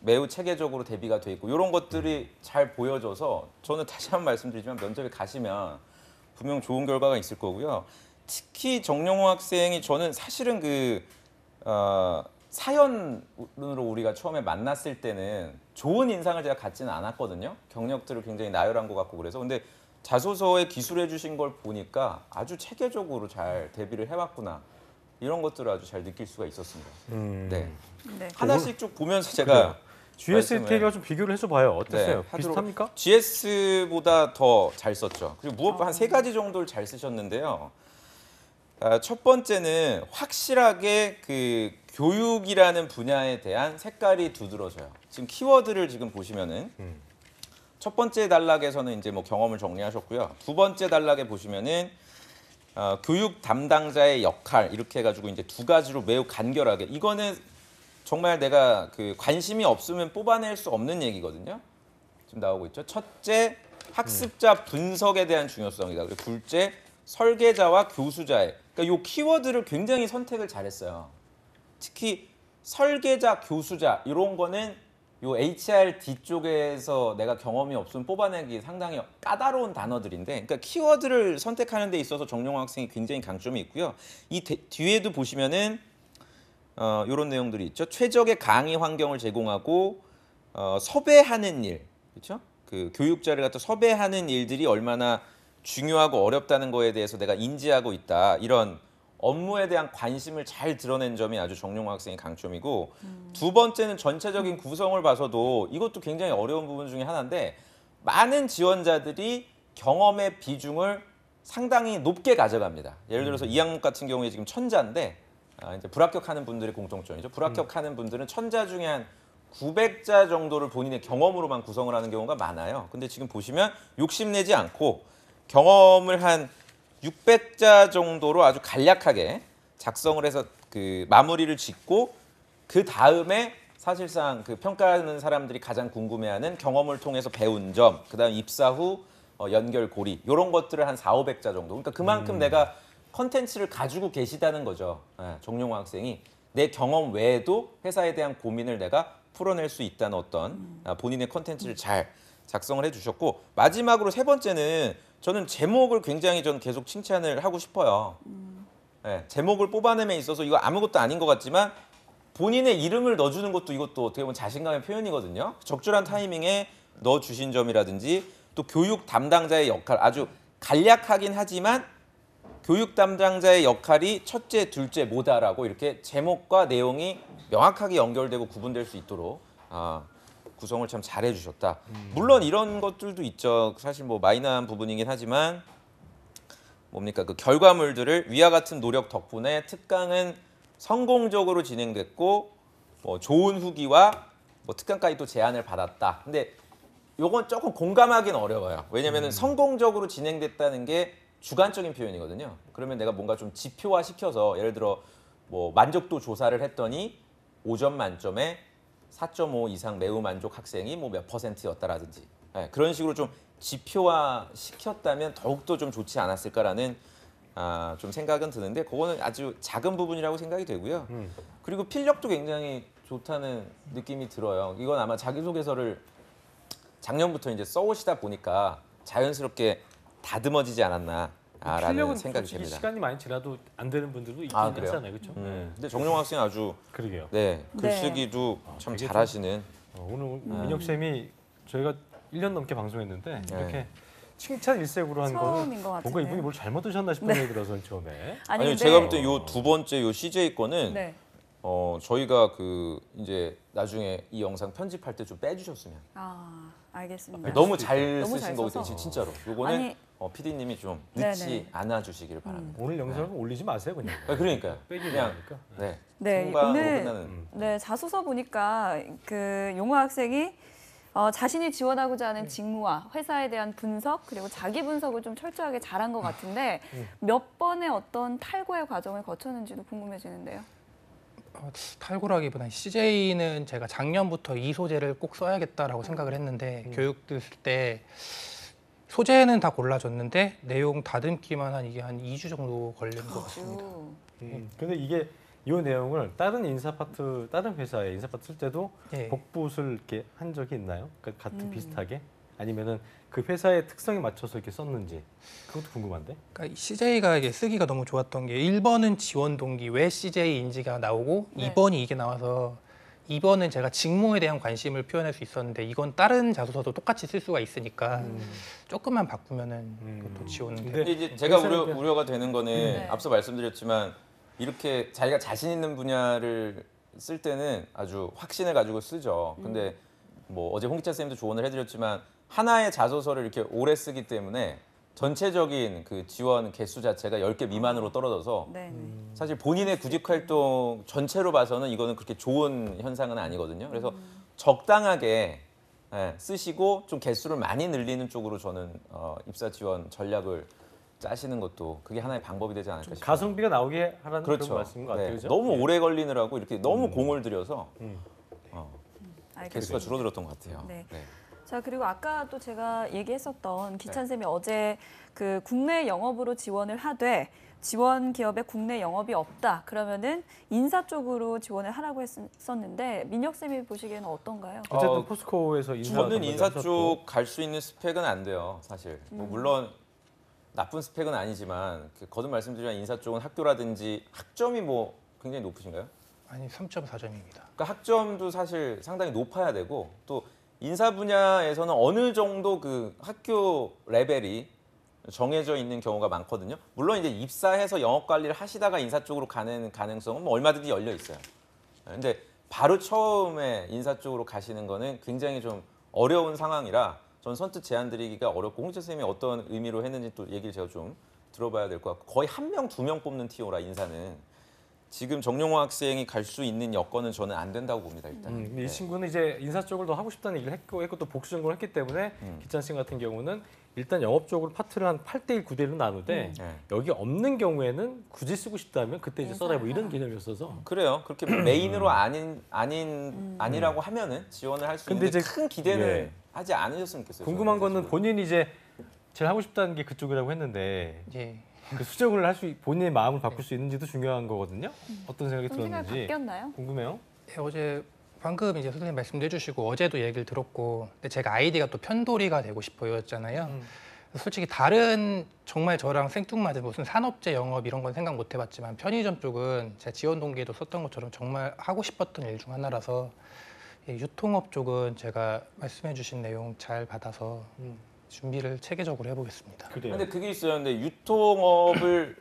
매우 체계적으로 대비가 돼 있고 이런 것들이 잘 보여져서 저는 다시 한번 말씀드리지만 면접에 가시면 분명 좋은 결과가 있을 거고요. 특히 정용호 학생이 저는 사실은 사연으로 우리가 처음에 만났을 때는 좋은 인상을 제가 갖지는 않았거든요. 경력들을 굉장히 나열한 것 같고 그래서 근데 자소서에 기술해 주신 걸 보니까 아주 체계적으로 잘 대비를 해왔구나 이런 것들을 아주 잘 느낄 수가 있었습니다. 네. 네. 하나씩 쭉 보면서 제가 GS 리테일과 좀 비교를 해서 봐요. 어땠어요? 하도록- 비슷합니까? GS보다 더 잘 썼죠. 그리고 무엇보다 한 3가지 정도를 잘 쓰셨는데요. 첫 번째는 확실하게 교육이라는 분야에 대한 색깔이 두드러져요. 지금 키워드를 지금 보시면은 첫 번째 단락에서는 이제 뭐 경험을 정리하셨고요. 두 번째 단락에 보시면은 교육 담당자의 역할 이렇게 해가지고 이제 2가지로 매우 간결하게 이거는 정말 내가 관심이 없으면 뽑아낼 수 없는 얘기거든요. 지금 나오고 있죠. 첫째, 학습자 분석에 대한 중요성이다. 그리고 둘째, 설계자와 교수자의. 그러니까 이 키워드를 굉장히 선택을 잘했어요. 특히 설계자, 교수자 이런 거는 요 HRD 쪽에서 내가 경험이 없으면 뽑아내기 상당히 까다로운 단어들인데, 그러니까 키워드를 선택하는 데 있어서 정용호 학생이 굉장히 강점이 있고요. 이 뒤에도 보시면은 이런 내용들이 있죠. 최적의 강의 환경을 제공하고 섭외하는 일, 그렇죠? 교육자를 갖다 섭외하는 일들이 얼마나 중요하고 어렵다는 거에 대해서 내가 인지하고 있다. 이런 업무에 대한 관심을 잘 드러낸 점이 아주 정용화 학생의 강점이고 두 번째는 전체적인 구성을 봐서도 이것도 굉장히 어려운 부분 중에 하나인데 많은 지원자들이 경험의 비중을 상당히 높게 가져갑니다. 예를 들어서 이 항목 같은 경우에 지금 천자인데 이제 불합격하는 분들의 공통점이죠. 불합격하는 분들은 천자 중에 한 900자 정도를 본인의 경험으로만 구성을 하는 경우가 많아요. 근데 지금 보시면 욕심내지 않고 경험을 한 600자 정도로 아주 간략하게 작성을 해서 그 마무리를 짓고 그 다음에 사실상 그 평가하는 사람들이 가장 궁금해하는 경험을 통해서 배운 점, 그다음 입사 후 연결고리 이런 것들을 한 4,500자 정도. 그러니까 그만큼 내가 컨텐츠를 가지고 계시다는 거죠. 정용화 학생이 내 경험 외에도 회사에 대한 고민을 내가 풀어낼 수 있다는 어떤 본인의 컨텐츠를 잘 작성을 해주셨고 마지막으로 세 번째는 저는 제목을 굉장히 전 계속 칭찬을 하고 싶어요. 제목을 뽑아냄에 있어서 이거 아무것도 아닌 것 같지만 본인의 이름을 넣어주는 것도 이것도 어떻게 보면 자신감의 표현이거든요. 적절한 타이밍에 넣어주신 점이라든지 또 교육 담당자의 역할 아주 간략하긴 하지만 교육 담당자의 역할이 첫째, 둘째 뭐다라고 이렇게 제목과 내용이 명확하게 연결되고 구분될 수 있도록 구성을 참 잘해주셨다. 물론 이런 것들도 있죠. 사실 뭐 마이너한 부분이긴 하지만 뭡니까 그 결과물들을 위와 같은 노력 덕분에 특강은 성공적으로 진행됐고 뭐 좋은 후기와 뭐 특강까지 또 제안을 받았다. 근데 요건 조금 공감하기는 어려워요. 왜냐면은 성공적으로 진행됐다는 게 주관적인 표현이거든요. 그러면 내가 뭔가 좀 지표화 시켜서 예를 들어 뭐 만족도 조사를 했더니 5점 만점에 4.5 이상 매우 만족 학생이 뭐 몇 %였다라든지 그런 식으로 좀 지표화 시켰다면 더욱더 좀 좋지 않았을까라는 좀 생각은 드는데 그거는 아주 작은 부분이라고 생각이 되고요. 그리고 필력도 굉장히 좋다는 느낌이 들어요. 이건 아마 자기소개서를 작년부터 이제 써오시다 보니까 자연스럽게 다듬어지지 않았나라는 필력은 생각이 솔직히 듭니다. 시간이 많이 지나도 안 되는 분들도 있긴 그래요? 하잖아요, 그렇죠? 근데 정용 학생 아주 그러게요. 네 네. 글쓰기도 참 되게 잘하시는. 오늘 민혁 쌤이 저희가 1년 넘게 방송했는데 네. 이렇게 칭찬 일색으로 한 처음인 거는 것 뭔가 같은데요. 이분이 뭘 잘못 드셨나 싶은 생각이 들어서 처음에. 아니, 아니 근데- 제가 볼 때 요 두 번째 요 CJ 거는 네. 저희가 그 이제 나중에 이 영상 편집할 때 좀 빼주셨으면 알겠습니다. 너무 잘 너무 쓰신 잘 거기 써서. 때문에 진짜로 요거는 아니, PD님이 좀 네네. 늦지 않아 주시기를 바랍니다. 오늘 영상은 올리지 마세요, 그냥. 그러니까요. 빼기 그냥 나니까. 네. 네, 통과로 오늘 끝나는. 네, 자소서 보니까 그 용화 학생이 자신이 지원하고자 하는 직무와 회사에 대한 분석 그리고 자기 분석을 좀 철저하게 잘한 것 같은데 몇 번의 어떤 탈고의 과정을 거쳤는지도 궁금해지는데요. 탈고라기보다는 CJ는 제가 작년부터 이 소재를 꼭 써야겠다라고 생각을 했는데 교육 들을 때 소재는 다 골라줬는데 내용 다듬기만 한 이게 한 2주 정도 걸린 것 같습니다. 근데 이게 이 내용을 다른 인사 파트, 다른 회사에 인사 파트 쓸 때도 예. 복붙을 이렇게 한 적이 있나요? 그러니까 같은 비슷하게? 아니면은 그 회사의 특성에 맞춰서 이렇게 썼는지 그것도 궁금한데. 그러니까 CJ가 이게 쓰기가 너무 좋았던 게 1번은 지원 동기 왜 CJ인지가 나오고 네. 2번이 이게 나와서 2번은 제가 직무에 대한 관심을 표현할 수 있었는데 이건 다른 자소서도 똑같이 쓸 수가 있으니까 조금만 바꾸면은 또 지원은 근데 돼요. 근데 이제 제가 회사는 우려가 되는 거는 네. 앞서 말씀드렸지만 이렇게 자기가 자신 있는 분야를 쓸 때는 아주 확신을 가지고 쓰죠. 근데 뭐 어제 홍기찬 쌤도 조언을 해드렸지만 하나의 자소서를 이렇게 오래 쓰기 때문에 전체적인 그 지원 개수 자체가 10개 미만으로 떨어져서 네. 사실 본인의 구직 활동 전체로 봐서는 이거는 그렇게 좋은 현상은 아니거든요. 그래서 적당하게 쓰시고 좀 개수를 많이 늘리는 쪽으로 저는 입사 지원 전략을 짜시는 것도 그게 하나의 방법이 되지 않을까 싶어요. 가성비가 나오게 하라는 그런 그렇죠. 말씀인 것 같아요. 네. 그죠? 너무 예. 오래 걸리느라고 이렇게 너무 공을 들여서 알겠습니다. 개수가 줄어들었던 것 같아요. 네. 네. 자, 그리고 아까 또 제가 얘기했었던 기찬 쌤이 어제 그 국내 영업으로 지원을 하되 지원 기업에 국내 영업이 없다. 그러면은 인사 쪽으로 지원을 하라고 했었는데 민혁 쌤이 보시기에는 어떤가요? 어쨌든 포스코에서 인사 저는 인사 담당을 쪽 갈 수 있는 스펙은 안 돼요, 사실. 뭐 물론 나쁜 스펙은 아니지만 거듭 말씀드리면 인사 쪽은 학교라든지 학점이 뭐 굉장히 높으신가요? 아니 3.4점입니다. 그러니까 학점도 사실 상당히 높아야 되고 또 인사 분야에서는 어느 정도 그 학교 레벨이 정해져 있는 경우가 많거든요. 물론 이제 입사해서 영업 관리를 하시다가 인사 쪽으로 가는 가능성은 뭐 얼마든지 열려 있어요. 근데 바로 처음에 인사 쪽으로 가시는 거는 굉장히 좀 어려운 상황이라 전 선뜻 제안 드리기가 어렵고 홍재 선생님이 어떤 의미로 했는지 또 얘기를 제가 좀 들어봐야 될 것 같고 거의 1명, 2명 뽑는 TO라 인사는 지금 정용호 학생이 갈 수 있는 여건은 저는 안 된다고 봅니다. 일단. 이 친구는 이제 인사 쪽을 더 하고 싶다는 얘기를 했고 또 복수 전공을 했기 때문에 기찬 씨 같은 경우는 일단 영업 쪽으로 파트를 한 8대1, 9대1로 나누되 네. 여기 없는 경우에는 굳이 쓰고 싶다면 그때 이제 써라 뭐 이런 개념이었어서 그래요. 그렇게 메인으로 아니라고 하면은 지원을 할 수 근데 있는데 이제 큰 기대는 예. 하지 않으셨으면 좋겠어요. 궁금한 저는 거는 본인이 이제 제일 하고 싶다는 게 그쪽이라고 했는데 예. 그 수정을 할 수 본인의 마음을 바꿀 수 있는지도 중요한 거거든요. 어떤 생각이 좀 생각이 들었는지 바뀌었나요? 궁금해요. 예, 어제 방금 이제 선생님 말씀도 해주시고 어제도 얘기를 들었고 근데 제가 아이디가 또 편돌이가 되고 싶어였잖아요. 솔직히 다른 정말 저랑 생뚱맞은 무슨 산업재 영업 이런 건 생각 못 해봤지만 편의점 쪽은 제가 지원 동기에도 썼던 것처럼 정말 하고 싶었던 일 중 하나라서 이 유통업 쪽은 제가 말씀해주신 내용 잘 받아서 준비를 체계적으로 해보겠습니다. 그래요. 근데 그게 있어요. 근데 유통업을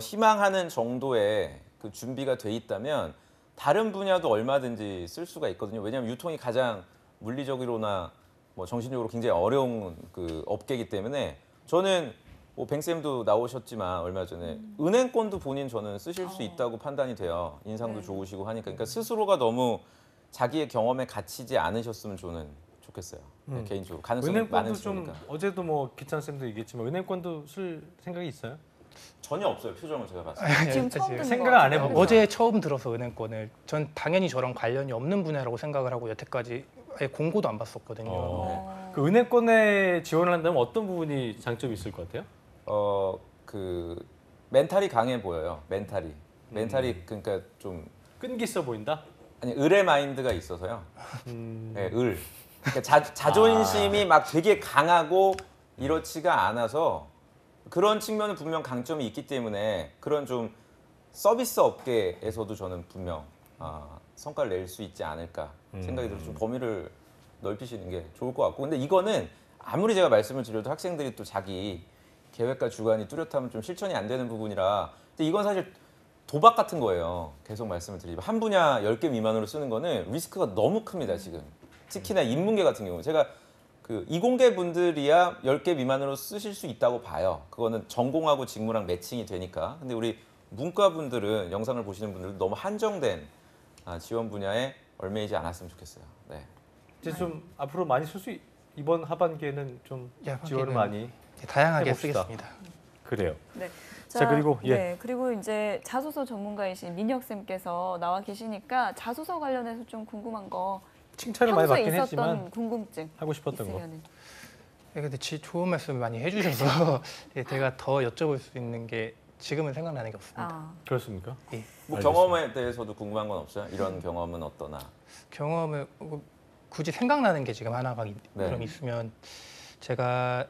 희망하는 정도의 그 준비가 돼 있다면 다른 분야도 얼마든지 쓸 수가 있거든요. 왜냐하면 유통이 가장 물리적으로나 뭐 정신적으로 굉장히 어려운 그 업계이기 때문에 저는 뭐 뱅쌤도 나오셨지만 얼마 전에 은행권도 본인 저는 쓰실 수 있다고 판단이 돼요. 인상도 네. 좋으시고 하니까 그러니까 스스로가 너무 자기의 경험에 갇히지 않으셨으면 저는 좋겠어요. 네, 개인적으로 가능성이 은행권도 많으시니까 좀 어제도 뭐 기찬 쌤도 얘기했지만 은행권도 쓸 생각이 있어요? 전혀 없어요. 표정을 제가 봤어요. 지금 처음 듣는 생각 것 안 같아요. 해보고. 어제 처음 들어서 은행권을 전 당연히 저랑 관련이 없는 분야라고 생각을 하고 여태까지 아예 공고도 안 봤었거든요. 그 은행권에 지원을 한다면 어떤 부분이 장점이 있을 것 같아요? 그 멘탈이 강해 보여요. 멘탈이 그러니까 좀 끈기 있어 보인다? 아니 을의 마인드가 있어서요. 네, 을. 그러니까 자존심이 막 되게 강하고 이렇지가 않아서 그런 측면은 분명 강점이 있기 때문에 그런 좀 서비스 업계에서도 저는 분명 성과를 낼 수 있지 않을까 생각이 들어서 좀 범위를 넓히시는 게 좋을 것 같고 근데 이거는 아무리 제가 말씀을 드려도 학생들이 또 자기 계획과 주관이 뚜렷하면 좀 실천이 안 되는 부분이라 근데 이건 사실 도박 같은 거예요. 계속 말씀을 드리면 한 분야 10개 미만으로 쓰는 거는 리스크가 너무 큽니다. 지금 특히나 인문계 같은 경우 제가 그 이공계 분들이야 10개 미만으로 쓰실 수 있다고 봐요. 그거는 전공하고 직무랑 매칭이 되니까. 근데 우리 문과 분들은 영상을 보시는 분들은 너무 한정된 지원 분야에 얽매이지 않았으면 좋겠어요. 네. 이제 좀 앞으로 많이 쓸 수 이번 하반기에는 좀 지원을 많이 다양하게 해봅시다. 쓰겠습니다. 그래요. 네. 자, 그리고 예. 네, 그리고 이제 자소서 전문가이신 민혁 쌤께서 나와 계시니까 자소서 관련해서 좀 궁금한 거 칭찬을 많이 평소에 받긴 있었던 했지만 궁금증 하고 싶었던 거. 있으면은. 네, 근데 좋은 말씀 많이 해주셔서 예, 제가 더 여쭤볼 수 있는 게 지금은 생각나는 게 없습니다. 그렇습니까? 뭐 알겠습니다. 경험에 대해서도 궁금한 건 없어요? 이런 경험은 어떠나? 경험을 굳이 생각나는 게 지금 하나가 네. 그럼 있으면 제가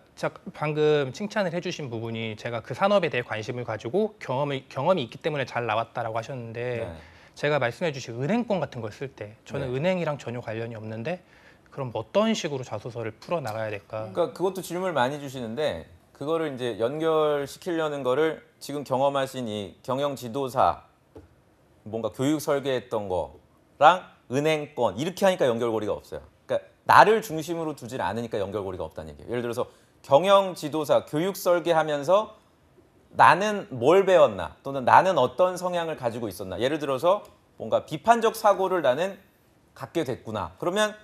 방금 칭찬을 해주신 부분이 제가 그 산업에 대해 관심을 가지고 경험이 있기 때문에 잘 나왔다라고 하셨는데 네. 제가 말씀해주신 은행권 같은 걸 쓸 때 저는 네. 은행이랑 전혀 관련이 없는데 그럼 어떤 식으로 자소서를 풀어 나가야 될까? 그러니까 그것도 질문을 많이 주시는데 그거를 이제 연결시키려는 거를 지금 경험하신 이 경영 지도사 뭔가 교육 설계했던 거랑 은행권 이렇게 하니까 연결고리가 없어요. 그러니까 나를 중심으로 두질 않으니까 연결고리가 없다는 얘기예요. 예를 들어서 경영 지도사 교육 설계하면서 나는 뭘 배웠나 또는 나는 어떤 성향을 가지고 있었나 예를 들어서 뭔가 비판적 사고를 나는 갖게 됐구나. 그러면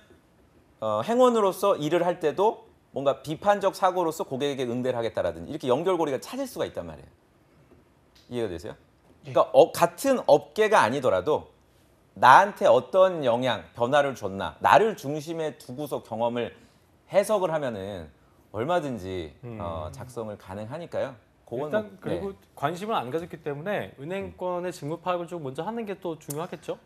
행원으로서 일을 할 때도 뭔가 비판적 사고로서 고객에게 응대를 하겠다라든지 이렇게 연결고리가 찾을 수가 있단 말이에요. 이해가 되세요? 그러니까 같은 업계가 아니더라도 나한테 어떤 영향, 변화를 줬나 나를 중심에 두고서 경험을 해석을 하면은 얼마든지 작성을 가능하니까요. 그건 일단 뭐, 그리고 네. 관심을 안 가졌기 때문에 은행권의 직무 파악을 좀 먼저 하는 게 또 중요하겠죠?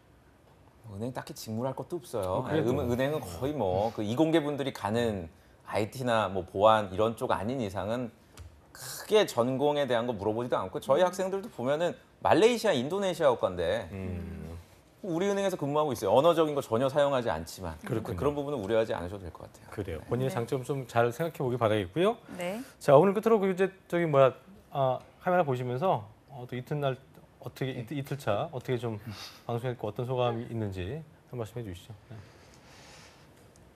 은행 딱히 직무할 것도 없어요. 그래도. 은행은 거의 뭐 그 이공계 분들이 가는 IT나 뭐 보안 이런 쪽 아닌 이상은 크게 전공에 대한 거 물어보지도 않고 저희 학생들도 보면은 말레이시아, 인도네시아 학과인데 우리은행에서 근무하고 있어요. 언어적인 거 전혀 사용하지 않지만 그렇군요. 그런 부분은 우려하지 않으셔도 될 것 같아요. 그래요. 본인의 장점 좀 잘 생각해 보기 바라겠고요. 네. 자, 오늘 끝으로 그 이제 저기 뭐야 카메라 보시면서 또 이튿날 어떻게 이틀차 어떻게 좀 방송했고 어떤 소감이 있는지 한 말씀해 주시죠.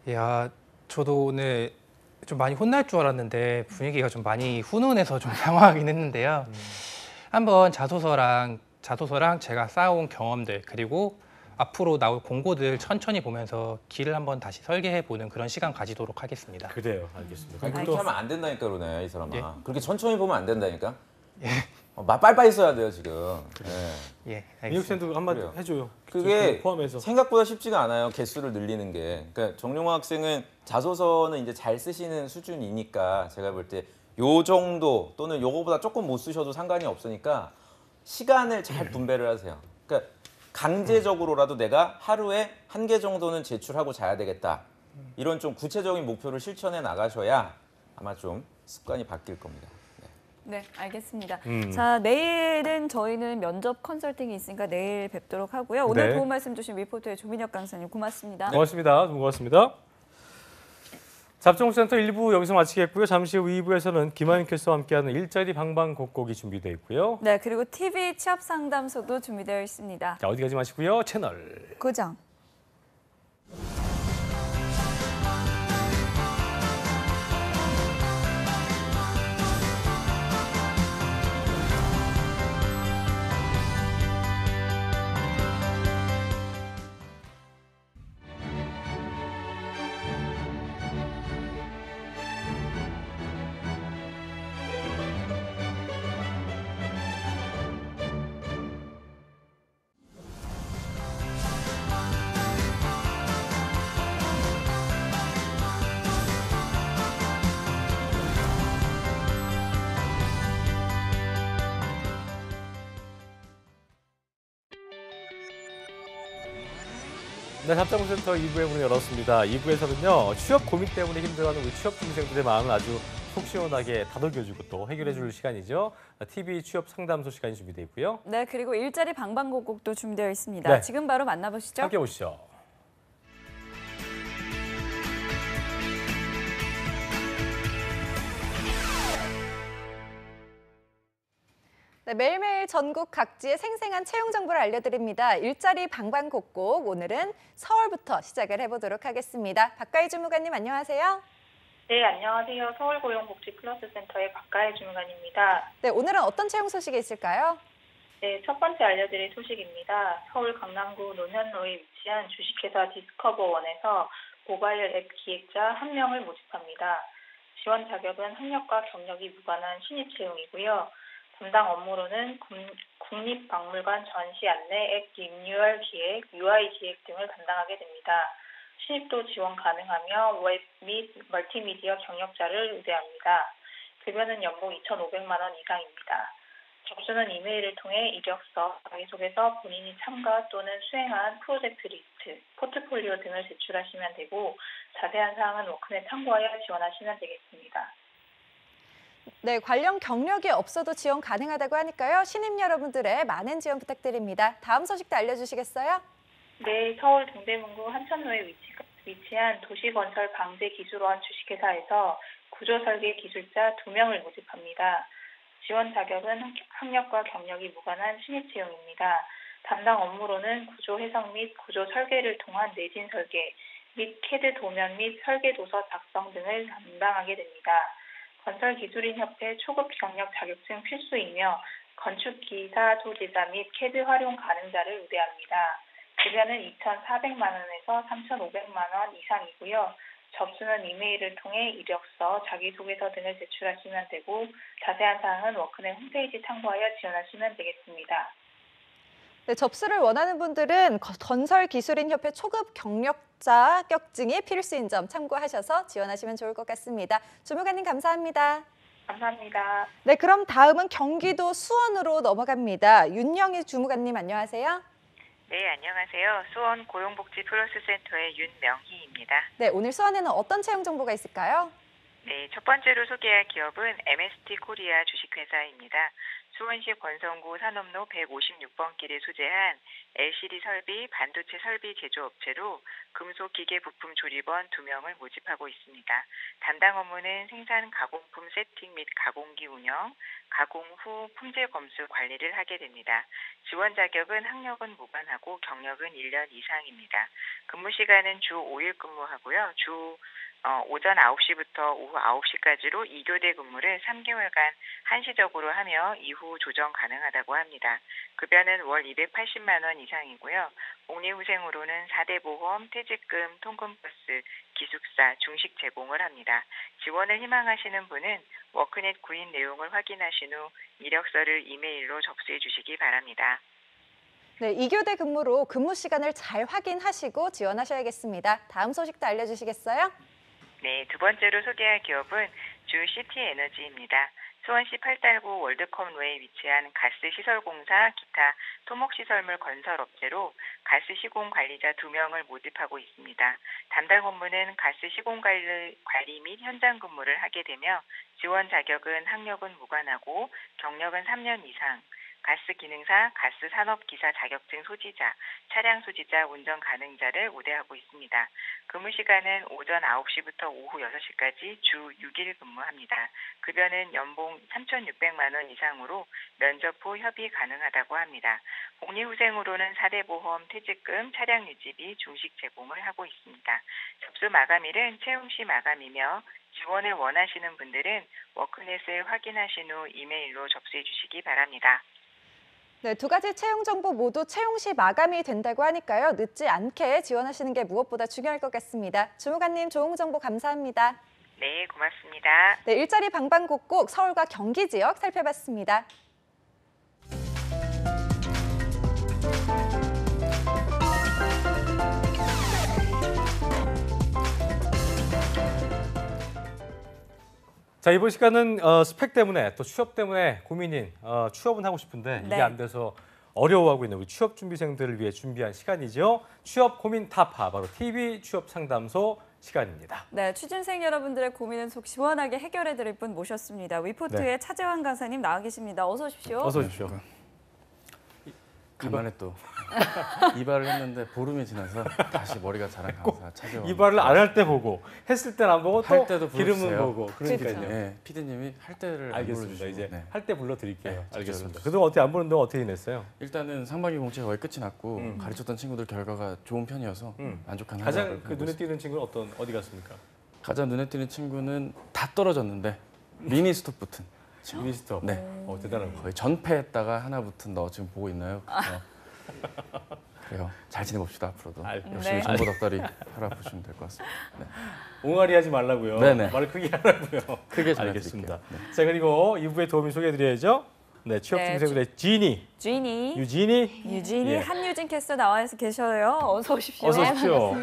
네. 야, 저도 오늘 좀 많이 혼날 줄 알았는데 분위기가 좀 많이 훈훈해서 좀 당황하긴 했는데요. 한번 자소서랑 제가 쌓아온 경험들 그리고 앞으로 나올 공고들 천천히 보면서 길을 한번 다시 설계해 보는 그런 시간 가지도록 하겠습니다. 그래요, 알겠습니다. 아니, 그리고 그렇게 또 하면 안 된다니까 그러네 이 사람아. 예. 그렇게 천천히 보면 안 된다니까. 빨리빨리 써야 돼요 지금. 예. 예, 민혁 알겠습니다. 쌤도 한마디 그래요. 해줘요. 그게 포함해서. 생각보다 쉽지가 않아요. 개수를 늘리는 게. 그러니까 정용호 학생은 자소서는 이제 잘 쓰시는 수준이니까 제가 볼 때 요 정도 또는 요거보다 조금 못 쓰셔도 상관이 없으니까 시간을 잘 분배를 하세요. 그러니까 강제적으로라도 내가 하루에 1개 정도는 제출하고 자야 되겠다. 이런 좀 구체적인 목표를 실천해 나가셔야 아마 좀 습관이 바뀔 겁니다. 네, 알겠습니다. 자, 내일은 저희는 면접 컨설팅이 있으니까 내일 뵙도록 하고요. 오늘 네. 도움 말씀 주신 위포터의 조민혁 강사님 고맙습니다. 고맙습니다. 고맙습니다. 잡정센터 1부 여기서 마치겠고요. 잠시 후 2부에서는 김한윤 캐스터와 함께하는 일자리 방방곡곡이 준비되어 있고요. 네, 그리고 TV 취업 상담소도 준비되어 있습니다. 자, 어디 가지 마시고요. 채널 고정. 네, 잡정센터 2부의 문을 열었습니다. 2부에서는요, 취업 고민 때문에 힘들어하는 우리 취업 준비생들의 마음을 아주 속 시원하게 다독여주고 또 해결해줄 시간이죠. TV 취업 상담소 시간이 준비되어 있고요. 네, 그리고 일자리 방방곡곡도 준비되어 있습니다. 네. 지금 바로 만나보시죠. 함께 오시죠. 네, 매일매일 전국 각지의 생생한 채용 정보를 알려드립니다. 일자리 방방곡곡, 오늘은 서울부터 시작을 해보도록 하겠습니다. 박가희 주무관님 안녕하세요. 네, 안녕하세요. 서울고용복지플러스센터의 박가혜 주무관입니다. 네, 오늘은 어떤 채용 소식이 있을까요? 네, 첫 번째 알려드릴 소식입니다. 서울 강남구 논현로에 위치한 주식회사 디스커버원에서 모바일 앱 기획자 1명을 모집합니다. 지원 자격은 학력과 경력이 무관한 신입 채용이고요. 담당 업무로는 국립박물관 전시 안내, 앱 리뉴얼 기획, UI 기획 등을 담당하게 됩니다. 신입도 지원 가능하며 웹 및 멀티미디어 경력자를 우대합니다. 급여는 연봉 2,500만 원 이상입니다. 접수는 이메일을 통해 이력서, 자기소개서, 본인이 참가 또는 수행한 프로젝트 리스트, 포트폴리오 등을 제출하시면 되고 자세한 사항은 워크넷 참고하여 지원하시면 되겠습니다. 네, 관련 경력이 없어도 지원 가능하다고 하니까요. 신입 여러분들의 많은 지원 부탁드립니다. 다음 소식도 알려주시겠어요? 네, 서울 동대문구 한천로에 위치한 도시건설 방재기술원 주식회사에서 구조설계 기술자 2명을 모집합니다. 지원 자격은 학력과 경력이 무관한 신입 채용입니다. 담당 업무로는 구조 해석 및 구조 설계를 통한 내진 설계 및 캐드 도면 및 설계 도서 작성 등을 담당하게 됩니다. 건설기술인협회 초급 경력 자격증 필수이며 건축기사 소지자 및 캐드 활용 가능자를 우대합니다. 급여는 2,400만 원에서 3,500만 원 이상이고요. 접수는 이메일을 통해 이력서, 자기소개서 등을 제출하시면 되고 자세한 사항은 워크넷 홈페이지 참고하여 지원하시면 되겠습니다. 네, 접수를 원하는 분들은 건설기술인협회 초급 경력 자격증이 필수인 점 참고하셔서 지원하시면 좋을 것 같습니다. 주무관님 감사합니다. 감사합니다. 네, 그럼 다음은 경기도 수원으로 넘어갑니다. 윤영희 주무관님 안녕하세요. 네, 안녕하세요. 수원 고용복지플러스센터의 윤명희입니다. 네, 오늘 수원에는 어떤 채용 정보가 있을까요? 네, 첫 번째로 소개할 기업은 MST 코리아 주식회사입니다. 수원시 권성구 산업로 156번 길에 소재한 LCD 설비, 반도체 설비 제조업체로 금속 기계 부품 조립원 2명을 모집하고 있습니다. 담당 업무는 생산 가공품 세팅 및 가공기 운영, 가공 후 품질 검수 관리를 하게 됩니다. 지원 자격은 학력은 무관하고 경력은 1년 이상입니다. 근무 시간은 주 5일 근무하고요. 오전 9시부터 오후 9시까지로 2교대 근무를 3개월간 한시적으로 하며 이후 조정 가능하다고 합니다. 급여는 월 280만 원 이상이고요. 복리후생으로는 4대 보험, 퇴직금, 통근버스, 기숙사, 중식 제공을 합니다. 지원을 희망하시는 분은 워크넷 구인 내용을 확인하신 후 이력서를 이메일로 접수해 주시기 바랍니다. 네, 2교대 근무로 근무 시간을 잘 확인하시고 지원하셔야겠습니다. 다음 소식도 알려주시겠어요? 네, 두 번째로 소개할 기업은 주 시티에너지입니다. 수원시 8달구 월드컵로에 위치한 가스시설공사 기타 토목시설물 건설업체로 가스시공 관리자 2명을 모집하고 있습니다. 담당 업무는 가스시공 관리 및 현장 근무를 하게 되며 지원 자격은 학력은 무관하고 경력은 3년 이상, 가스 기능사, 가스 산업 기사 자격증 소지자, 차량 소지자, 운전 가능자를 우대하고 있습니다. 근무 시간은 오전 9시부터 오후 6시까지 주 6일 근무합니다. 급여는 연봉 3,600만 원 이상으로 면접 후 협의 가능하다고 합니다. 복리후생으로는 4대 보험, 퇴직금, 차량 유지비, 중식 제공을 하고 있습니다. 접수 마감일은 채용 시 마감이며 지원을 원하시는 분들은 워크넷을 확인하신 후 이메일로 접수해 주시기 바랍니다. 네, 두 가지 채용 정보 모두 채용 시 마감이 된다고 하니까요. 늦지 않게 지원하시는 게 무엇보다 중요할 것 같습니다. 주무관님, 좋은 정보 감사합니다. 네, 고맙습니다. 네, 일자리 방방곡곡 서울과 경기 지역 살펴봤습니다. 자, 이번 시간은 스펙 때문에 또 취업 때문에 고민인 취업은 하고 싶은데 이게 네. 안 돼서 어려워하고 있는 우리 취업 준비생들을 위해 준비한 시간이죠. 취업 고민 타파, 바로 TV 취업 상담소 시간입니다. 네, 취준생 여러분들의 고민은 속 시원하게 해결해 드릴 분 모셨습니다. 위포트의 네. 차재환 강사님 나와 계십니다. 어서 오십시오. 어서 오십시오. 간만에 또 이발을 했는데 보름이 지나서 다시 머리가 자란 강사 차재원. 이발을 안 할 때 보고 했을 때는 안 보고 또 할 때도 기름은 불러주세요. 보고 그러니까요. 네, 피디님이 할 때를 안 알겠습니다. 불러주시고, 이제 네. 할 때 불러드릴게요. 네, 알겠습니다. 저도 그동안 어떻게 안 보는 동안 어떻게 지냈어요? 일단은 상반기 공채가 거의 끝이 났고 가르쳤던 친구들 결과가 좋은 편이어서 만족한 가장 하루를 그 보내고 눈에 있습니다. 띄는 친구는 어디 갔습니까? 가장 눈에 띄는 친구는 다 떨어졌는데 미니 스톱 붙은 친구. 미스터. 네, 대단한 거. 거의 전패했다가 하나 붙은 너 지금 보고 있나요? 그래요. 잘 지내봅시다 앞으로도. 열심히 네. 정보 덕다리 하라 보시면 될 것 같습니다. 네. 옹알이 하지 말라고요. 네네. 말을 크게 하라고요. 크게 알겠습니다. 전해드릴게요. 네. 자, 그리고 2부의 도우미 소개해드려야죠. 네, 취업 네, 준비생들의 지니, 주인이 유진이. 유진이 예. 한유진 캐스터 나와 계셔요. 어서 오십시오. 어서 오십시오.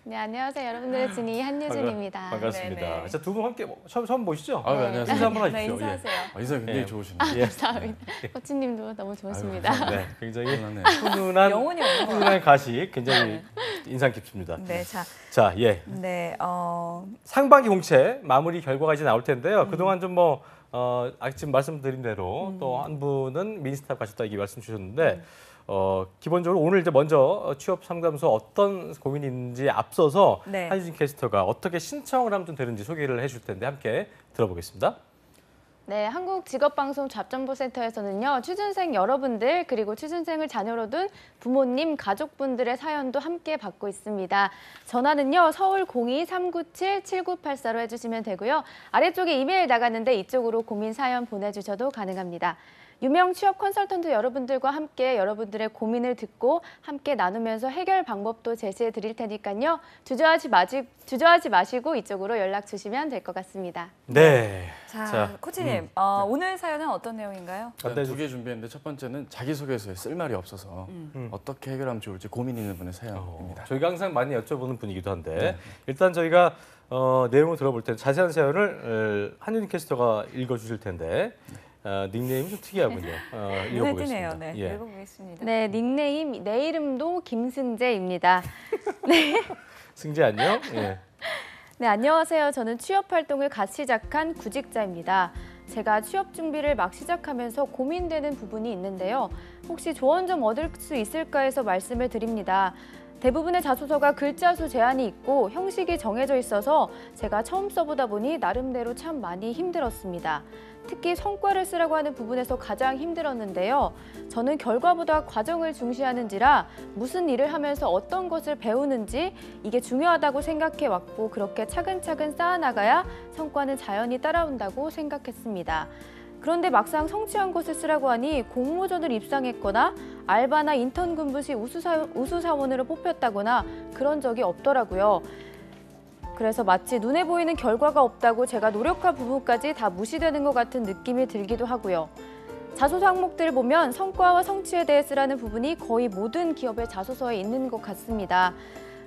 네, 안녕하세요. 여러분들의 진이 한유진입니다. 반갑습니다. 네네. 자, 두 분 함께 처음 보시죠? 네, 안녕하세요. 인사 한번 네, 하십시오. 인사하세요. 인사 굉장히 예. 좋으시네요. 예. 감사합니다. 코치님도 너무 좋으십니다. 네, 굉장히 편하네. 훈훈한 영혼이 없는 것 훈훈한 가식, 굉장히 인상 깊습니다. 네, 자, 자, 예. 네, 상반기 공채 마무리 결과가 이제 나올 텐데요. 그동안 좀 지금 말씀드린 대로 또 한 분은 미니스탑 가셨다 이렇게 말씀 주셨는데 기본적으로 오늘 이제 먼저 취업 상담소 어떤 고민이 있는지 앞서서 네. 한유진 캐스터가 어떻게 신청을 하면 좀 되는지 소개를 해줄 텐데 함께 들어보겠습니다. 네, 한국직업방송 잡정보센터에서는요, 취준생 여러분들 그리고 취준생을 자녀로 둔 부모님, 가족분들의 사연도 함께 받고 있습니다. 전화는요, 서울 02-397-7984로 해주시면 되고요. 아래쪽에 이메일 나가는데 이쪽으로 고민 사연 보내주셔도 가능합니다. 유명 취업 컨설턴트 여러분들과 함께 여러분들의 고민을 듣고 함께 나누면서 해결 방법도 제시해 드릴 테니까요. 주저하지 마시고 이쪽으로 연락 주시면 될 것 같습니다. 네. 자, 코치님, 오늘 사연은 어떤 내용인가요? 두 개 준비했는데 첫 번째는 자기소개서에 쓸 말이 없어서 어떻게 해결하면 좋을지 고민 있는 분의 사연입니다. 저희가 항상 많이 여쭤보는 분이기도 한데 일단 저희가 내용을 들어볼 때 자세한 사연을 한유진 캐스터가 읽어주실 텐데 닉네임이 좀 특이하군요. 눈에 읽어보겠습니다. 띄네요. 네, 예. 읽어보겠습니다. 네, 닉네임 내 이름도 김승재입니다. 네. 승재 안녕. 예. 네, 안녕하세요. 저는 취업 활동을 갓 시작한 구직자입니다. 제가 취업 준비를 막 시작하면서 고민되는 부분이 있는데요. 혹시 조언 좀 얻을 수 있을까 해서 말씀을 드립니다. 대부분의 자소서가 글자 수 제한이 있고 형식이 정해져 있어서 제가 처음 써보다 보니 나름대로 참 많이 힘들었습니다. 특히 성과를 쓰라고 하는 부분에서 가장 힘들었는데요. 저는 결과보다 과정을 중시하는지라 무슨 일을 하면서 어떤 것을 배우는지 이게 중요하다고 생각해 왔고 그렇게 차근차근 쌓아나가야 성과는 자연히 따라온다고 생각했습니다. 그런데 막상 성취한 것을 쓰라고 하니 공모전을 입상했거나 알바나 인턴 근무 시 우수사원으로 뽑혔다거나 그런 적이 없더라고요. 그래서 마치 눈에 보이는 결과가 없다고 제가 노력한 부분까지 다 무시되는 것 같은 느낌이 들기도 하고요. 자소서 항목들을 보면 성과와 성취에 대해 쓰라는 부분이 거의 모든 기업의 자소서에 있는 것 같습니다.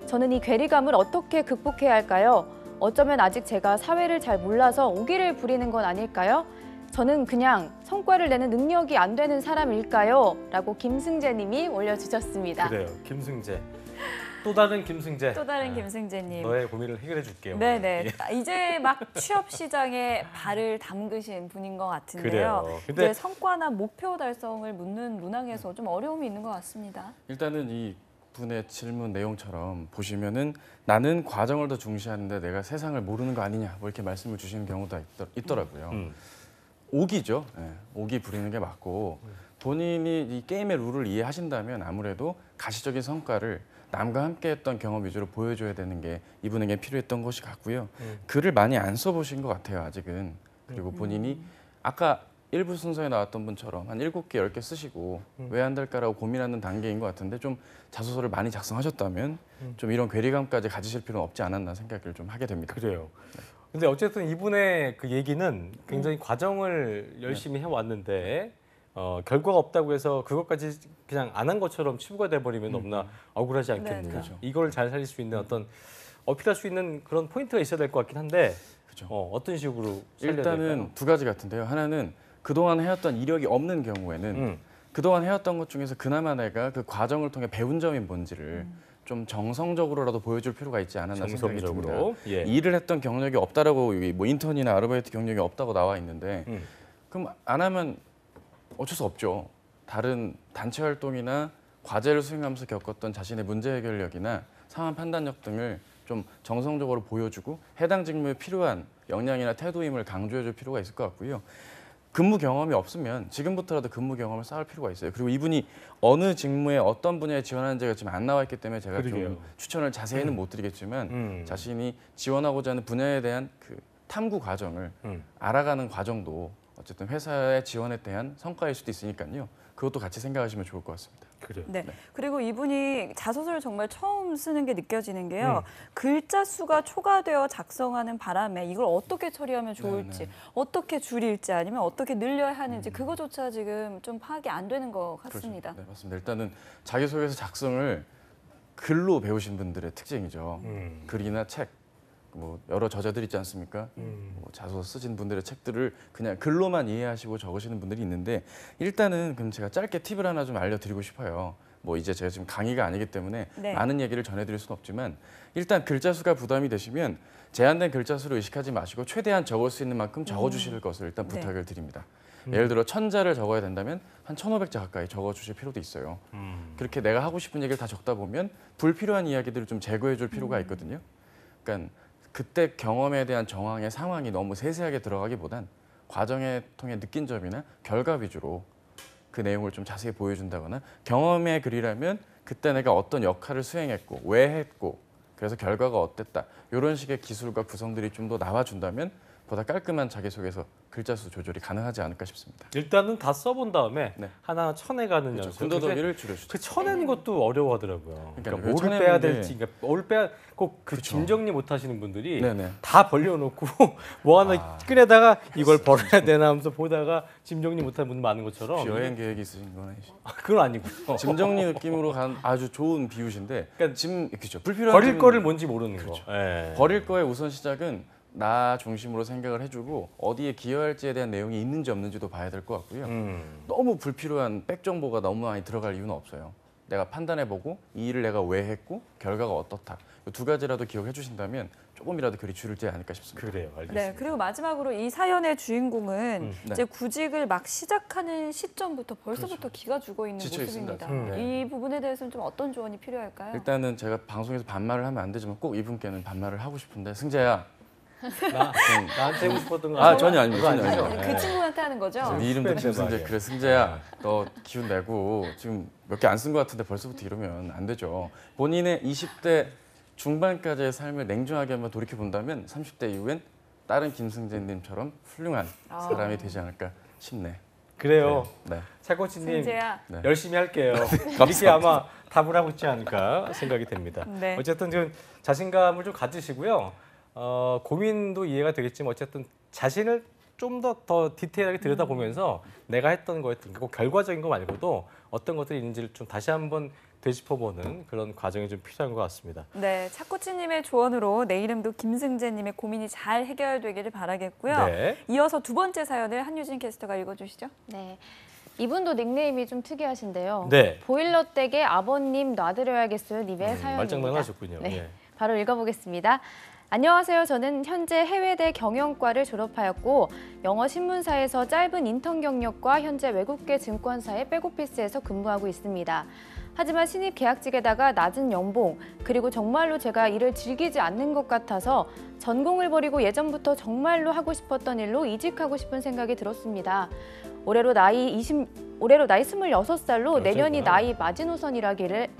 저는 이 괴리감을 어떻게 극복해야 할까요? 어쩌면 아직 제가 사회를 잘 몰라서 오기를 부리는 건 아닐까요? 저는 그냥 성과를 내는 능력이 안 되는 사람일까요? 라고 김승재 님이 올려주셨습니다. 그래요. 김승재. 또 다른 김승재. 또 다른 김승재님. 너의 고민을 해결해 줄게요. 네네. 이제 막 취업 시장에 발을 담그신 분인 것 같은데요. 그래요. 근데 이제 성과나 목표 달성을 묻는 문항에서 좀 어려움이 있는 것 같습니다. 일단은 이 분의 질문 내용처럼 보시면은 나는 과정을 더 중시하는데 내가 세상을 모르는 거 아니냐 뭐 이렇게 말씀을 주시는 경우도 있더라고요. 오기죠. 네, 오기 부리는 게 맞고 본인이 이 게임의 룰을 이해하신다면 아무래도 가시적인 성과를 남과 함께 했던 경험 위주로 보여줘야 되는 게 이분에게 필요했던 것이 같고요. 글을 많이 안 써보신 것 같아요, 아직은. 그리고 본인이 아까 일부 순서에 나왔던 분처럼 한 7개, 10개 쓰시고 왜 안 될까라고 고민하는 단계인 것 같은데 좀 자소서를 많이 작성하셨다면 좀 이런 괴리감까지 가지실 필요는 없지 않았나 생각을 좀 하게 됩니다. 그래요. 근데 어쨌든 이분의 그 얘기는 굉장히 과정을 열심히 해왔는데 결과가 없다고 해서 그것까지 그냥 안 한 것처럼 치부가 돼버리면 너무나 억울하지 않겠느냐. 네, 그렇죠. 이걸 잘 살릴 수 있는 어떤 어필할 수 있는 그런 포인트가 있어야 될 것 같긴 한데 그렇죠. 어떤 식으로 살려야 일단은 될까요? 두 가지 같은데요. 하나는 그동안 해왔던 이력이 없는 경우에는 그동안 해왔던 것 중에서 그나마 내가 그 과정을 통해 배운 점이 뭔지를 좀 정성적으로라도 보여줄 필요가 있지 않았나 생각이 듭니다. 정성적으로. 예. 일을 했던 경력이 없다라고 여기 뭐 인턴이나 아르바이트 경력이 없다고 나와 있는데 그럼 안 하면 어쩔 수 없죠. 다른 단체 활동이나 과제를 수행하면서 겪었던 자신의 문제 해결력이나 상황 판단력 등을 좀 정성적으로 보여주고 해당 직무에 필요한 역량이나 태도임을 강조해줄 필요가 있을 것 같고요. 근무 경험이 없으면 지금부터라도 근무 경험을 쌓을 필요가 있어요. 그리고 이분이 어느 직무에 어떤 분야에 지원하는지가 지금 안 나와 있기 때문에 제가 그러게요. 좀 추천을 자세히는 못 드리겠지만 자신이 지원하고자 하는 분야에 대한 그 탐구 과정을 알아가는 과정도 어쨌든 회사의 지원에 대한 성과일 수도 있으니까요. 그것도 같이 생각하시면 좋을 것 같습니다. 그래요. 네. 그리고 이분이 자소서를 정말 처음 쓰는 게 느껴지는 게요. 글자 수가 초과되어 작성하는 바람에 이걸 어떻게 처리하면 좋을지, 어떻게 줄일지 아니면 어떻게 늘려야 하는지 그거조차 지금 좀 파악이 안 되는 것 같습니다. 그렇죠. 네, 맞습니다. 일단은 자기소개서 작성을 글로 배우신 분들의 특징이죠. 글이나 책, 뭐 여러 저자들 있지 않습니까? 뭐 자소서 쓰신 분들의 책들을 그냥 글로만 이해하시고 적으시는 분들이 있는데 일단은 그럼 제가 짧게 팁을 하나 좀 알려드리고 싶어요. 뭐 이제 제가 지금 강의가 아니기 때문에 네. 많은 얘기를 전해드릴 수는 없지만 일단 글자 수가 부담이 되시면 제한된 글자 수를 의식하지 마시고 최대한 적을 수 있는 만큼 적어주실 것을 일단 네. 부탁을 드립니다. 예를 들어 1000자를 적어야 된다면 한 1500자 가까이 적어주실 필요도 있어요. 그렇게 내가 하고 싶은 얘기를 다 적다 보면 불필요한 이야기들을 좀 제거해 줄 필요가 있거든요. 그러니까 그때 경험에 대한 정황의 상황이 너무 세세하게 들어가기보단 과정에 통해 느낀 점이나 결과 위주로 그 내용을 좀 자세히 보여준다거나 경험의 글이라면 그때 내가 어떤 역할을 수행했고 왜 했고 그래서 결과가 어땠다 이런 식의 기술과 구성들이 좀 더 나와준다면 보다 깔끔한 자기소개서 글자 수 조절이 가능하지 않을까 싶습니다. 일단은 다 써본 다음에 네. 하나 쳐내가는 그렇죠. 연습. 군더더기를 줄여주죠. 그 쳐내는 것도 어려워하더라고요. 그러니까 왜 뭐를 쳐내는데- 빼야 될지, 그러니까 뭘 빼야 꼭 그 그렇죠. 짐 정리 못하시는 분들이 네네. 다 벌려놓고 뭐 하나 꺼내다가 이걸 벌어야 되나 하면서 보다가 짐 정리 못하는 분들 많은 것처럼 혹시 여행 계획이 있으신 건 아니시죠? 그건 아니고요. 짐 정리 느낌으로 간 아주 좋은 비유신데 그러니까 짐 그렇죠. 불필요한 버릴 짐- 거를 뭔지 모르는 그렇죠. 거. 예. 버릴 거의 우선 시작은 나 중심으로 생각을 해주고 어디에 기여할지에 대한 내용이 있는지 없는지도 봐야 될 것 같고요. 너무 불필요한 백 정보가 너무 많이 들어갈 이유는 없어요. 내가 판단해보고 이 일을 내가 왜 했고 결과가 어떻다. 이 두 가지라도 기억해 주신다면 조금이라도 글이 줄지 않을까 싶습니다. 그래요, 알겠습니다. 네, 그리고 마지막으로 이 사연의 주인공은 네. 이제 구직을 막 시작하는 시점부터 벌써부터 기가 죽어 있는 지쳐 모습입니다. 있습니다. 이 부분에 대해서는 좀 어떤 조언이 필요할까요? 일단은 제가 방송에서 반말을 하면 안 되지만 꼭 이분께는 반말을 하고 싶은데 승재야. 나한테 하고 싶었던 거 아 전혀 아닙니다. 그거 전혀 아니죠? 아닙니다. 그 친구한테 하는 거죠? 네 이름도 후배인데 김승재. 말이야. 그래 승재야 너 기운 내고 지금 몇 개 안 쓴 것 같은데 벌써부터 이러면 안 되죠. 본인의 20대 중반까지의 삶을 냉정하게 한번 돌이켜 본다면 30대 이후엔 다른 김승재님처럼 훌륭한 사람이 되지 않을까 싶네. 그래요. 네. 차코치님 승재야. 네. 열심히 할게요. 이게 아마 답을 하고 있지 않을까 생각이 됩니다. 네. 어쨌든 좀 자신감을 좀 가지시고요. 고민도 이해가 되겠지만 어쨌든 자신을 좀 더 디테일하게 들여다보면서 내가 했던 거에 꼭 결과적인 거 말고도 어떤 것들이 있는지를 좀 다시 한번 되짚어보는 그런 과정이 좀 필요한 것 같습니다. 네, 차코치님의 조언으로 내 이름도 김승재님의 고민이 잘 해결되기를 바라겠고요. 네. 이어서 두 번째 사연을 한유진 캐스터가 읽어주시죠. 네. 이분도 닉네임이 좀 특이하신데요. 네. 보일러 댁의 아버님 놔드려야겠어요 님의 사연입니다. 말장난하셨군요. 네. 예. 바로 읽어보겠습니다. 안녕하세요. 저는 현재 해외대 경영과를 졸업하였고 영어 신문사에서 짧은 인턴 경력과 현재 외국계 증권사의 백오피스에서 근무하고 있습니다. 하지만 신입 계약직에다가 낮은 연봉, 그리고 정말로 제가 일을 즐기지 않는 것 같아서 전공을 버리고 예전부터 정말로 하고 싶었던 일로 이직하고 싶은 생각이 들었습니다. 올해로 나이 26살로 내년이 나이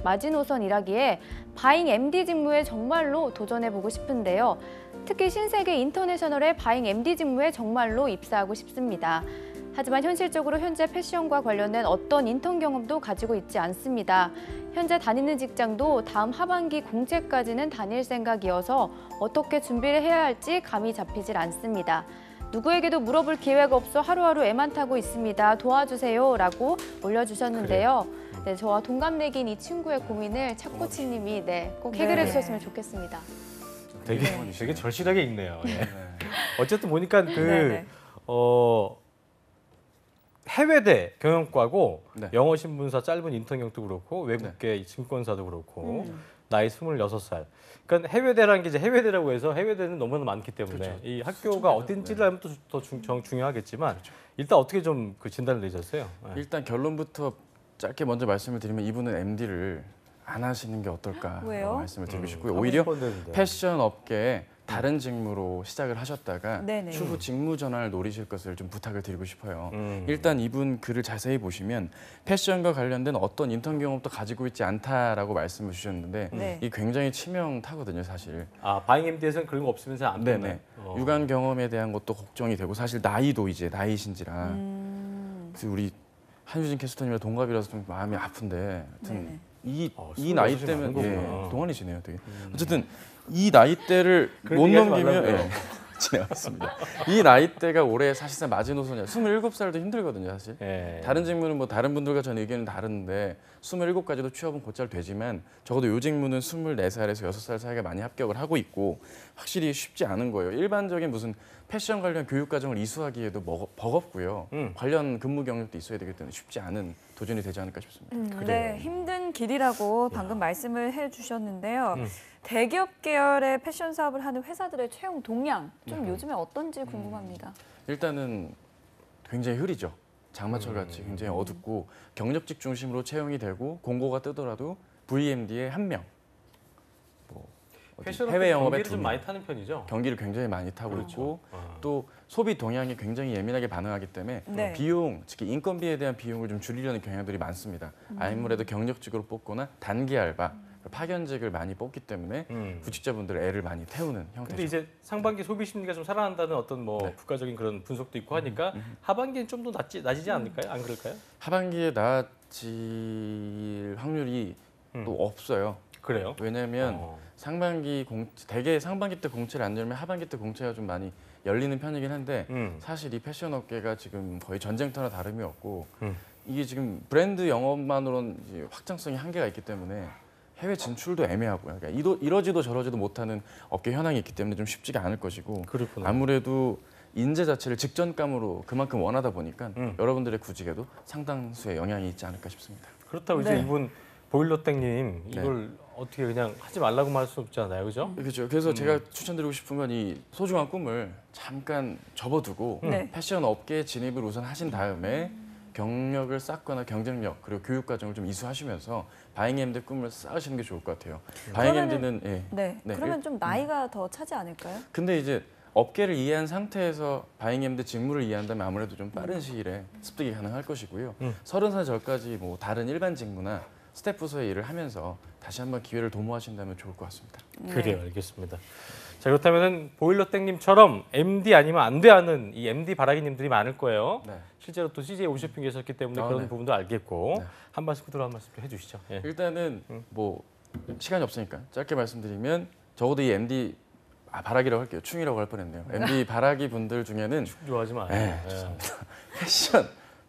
마지노선이라기에 바잉 MD 직무에 정말로 도전해보고 싶은데요. 특히 신세계 인터내셔널의 바잉 MD 직무에 정말로 입사하고 싶습니다. 하지만 현실적으로 현재 패션과 관련된 어떤 인턴 경험도 가지고 있지 않습니다. 현재 다니는 직장도 다음 하반기 공채까지는 다닐 생각이어서 어떻게 준비를 해야 할지 감이 잡히질 않습니다. 누구에게도 물어볼 기회가 없어 하루하루 애만 타고 있습니다. 도와주세요 라고 올려주셨는데요. 네, 저와 동갑내기인 이 친구의 고민을 차코치님이 꼭 해결해 네. 주셨으면 좋겠습니다. 되게 절실하게 읽네요. 예. 어쨌든 보니까 네네. 해외대 경영과고 네. 영어 신문사 짧은 인턴 경력도 그렇고 외국계 증권사도 그렇고 나이 26살. 그러니까 해외대라는 게 이제 해외대라고 해서 해외대는 너무나 많기 때문에 그렇죠. 이 학교가 어딘지를 알면 또 더 중요하겠지만 일단 어떻게 좀 그 진단을 내셨어요? 네. 일단 결론부터 짧게 먼저 말씀을 드리면 이분은 MD를 안 하시는 게 어떨까 왜요? 말씀을 드리고 싶고요. 오히려 싶었는데. 패션 업계에 다른 직무로 시작을 하셨다가 네네. 추후 직무 전환을 노리실 것을 좀 부탁을 드리고 싶어요. 일단 이분 글을 자세히 보시면 패션과 관련된 어떤 인턴 경험도 가지고 있지 않다라고 말씀을 주셨는데 네. 이 굉장히 치명타거든요, 사실. 바잉 MD에서는 그런 거 없으면 잘 안 네네. 되네. 유관 경험에 대한 것도 걱정이 되고 사실 나이도 이제 나이신지라 그래서 우리 한유진 캐스터님이랑 동갑이라서 좀 마음이 아픈데 하여튼 네네. 이 26이 나이 많은 때면 거구나. 동안이시네요, 되게. 어쨌든 이 나이 때를 그런 못 얘기 하지 넘기면 말라고요. 진행하겠습니다. 이 나이 때가 올해 사실상 마지노선이야. 27살도 힘들거든요, 사실. 예. 다른 직무는 뭐 다른 분들과 저는 의견은 다른데 27까지도 취업은 곧잘 되지만 적어도 요 직무는 24살에서 6살 사이가 많이 합격을 하고 있고 확실히 쉽지 않은 거예요. 일반적인 무슨 패션 관련 교육 과정을 이수하기에도 버겁고요. 관련 근무 경력도 있어야 되기 때문에 쉽지 않은 도전이 되지 않을까 싶습니다. 네, 힘든 길이라고 방금 말씀을 해주셨는데요. 대기업 계열의 패션 사업을 하는 회사들의 채용 동향 좀 요즘에 어떤지 궁금합니다. 일단은 굉장히 흐리죠. 장마철 같이 굉장히 어둡고 경력직 중심으로 채용이 되고 공고가 뜨더라도 VMD에 1명. 뭐 패션 해외 영업에 경기를 좀 2명. 많이 타는 편이죠. 경기를 굉장히 많이 타고 그렇죠. 있고 또 소비 동향이 굉장히 예민하게 반응하기 때문에 네. 비용, 특히 인건비에 대한 비용을 좀 줄이려는 경향들이 많습니다. 아무래도 경력직으로 뽑거나 단기 알바, 파견직을 많이 뽑기 때문에 구직자분들 애를 많이 태우는 형태죠. 근데 이제 상반기 소비 심리가 좀 살아난다는 어떤 뭐 네. 국가적인 그런 분석도 있고 하니까 하반기는 좀 더 낮아지지 않을까요? 안 그럴까요? 하반기에 나아질 확률이 또 없어요. 그래요? 왜냐하면 대개 상반기 때 공채를 안 열면 하반기 때 공채가 좀 많이 열리는 편이긴 한데 사실 이 패션 업계가 지금 거의 전쟁터나 다름이 없고 이게 지금 브랜드 영업만으로는 이제 확장성이 한계가 있기 때문에 해외 진출도 애매하고요. 그러니까 이러지도 저러지도 못하는 업계 현황이 있기 때문에 좀 쉽지가 않을 것이고 그렇구나. 아무래도 인재 자체를 직전감으로 그만큼 원하다 보니까 여러분들의 구직에도 상당수의 영향이 있지 않을까 싶습니다. 그렇다고 네. 이제 이분 보일러땡님 이걸 어떻게 그냥 하지 말라고 말할 수 없잖아요, 그죠? 그렇죠. 그래서 제가 추천드리고 싶은 건 이 소중한 꿈을 잠깐 접어두고 네. 패션 업계에 진입을 우선 하신 다음에 경력을 쌓거나 경쟁력 그리고 교육 과정을 좀 이수하시면서 바잉MD 꿈을 쌓으시는 게 좋을 것 같아요. 바잉MD는 네. 그러면 좀 나이가 더 차지 않을까요? 근데 이제 업계를 이해한 상태에서 바잉MD 직무를 이해한다면 아무래도 좀 빠른 시일에 습득이 가능할 것이고요. 30살 전까지 뭐 다른 일반 직무나 스태프서의 일을 하면서 다시 한번 기회를 도모하신다면 좋을 것 같습니다. 그래요, 알겠습니다. 자, 그렇다면은 보일러땡님처럼 MD 아니면 안 돼 하는 이 MD 바라기님들이 많을 거예요. 네. 실제로 또 CJ 오쇼핑 계셨기 때문에 그런 네. 부분도 알겠고 네. 한 말씀 들어 한 말씀 좀 해주시죠. 예. 일단은 뭐 시간이 없으니까 짧게 말씀드리면 적어도 이 MD 바라기라고 할게요. 충이라고 할 뻔했네요. MD 바라기 분들 중에는 좋아하지 마요. 네, 죄송합니다.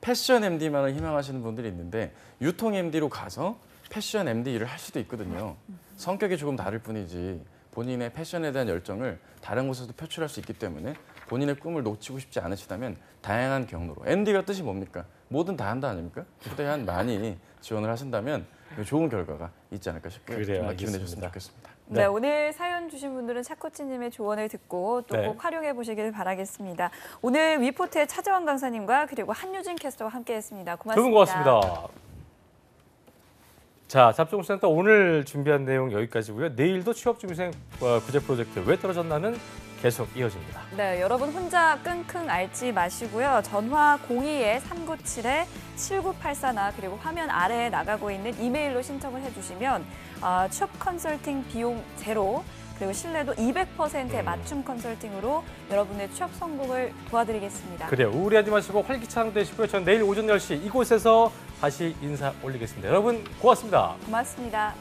패션 MD만을 희망하시는 분들이 있는데 유통 MD로 가서 패션 MD 일을 할 수도 있거든요. 성격이 조금 다를 뿐이지 본인의 패션에 대한 열정을 다른 곳에서도 표출할 수 있기 때문에 본인의 꿈을 놓치고 싶지 않으시다면 다양한 경로로 MD가 뜻이 뭡니까? 뭐든 다 한다 아닙니까? 최대한 많이 지원을 하신다면 좋은 결과가 있지 않을까 싶고요. 그래요, 정말 기운 알겠습니다. 내셨으면 좋겠습니다. 네, 오늘 사연 주신 분들은 차코치님의 조언을 듣고 또 네. 꼭 활용해 보시길 바라겠습니다. 오늘 위포트의 차재환 강사님과 그리고 한유진 캐스터와 함께했습니다. 고맙습니다. 두 분 고맙습니다. 자, 잡종센터 오늘 준비한 내용 여기까지고요. 내일도 취업준비생 구제 프로젝트 왜 떨어졌나는 계속 이어집니다. 네, 여러분 혼자 끙끙 앓지 마시고요. 전화 02-397-7984나 그리고 화면 아래에 나가고 있는 이메일로 신청을 해주시면 취업 컨설팅 비용 제로 그리고 신뢰도 200%의 맞춤 컨설팅으로 여러분의 취업 성공을 도와드리겠습니다. 그래요. 우울해하지 마시고 활기찬 되시고요. 전 내일 오전 10시 이곳에서 다시 인사 올리겠습니다. 여러분 고맙습니다. 고맙습니다.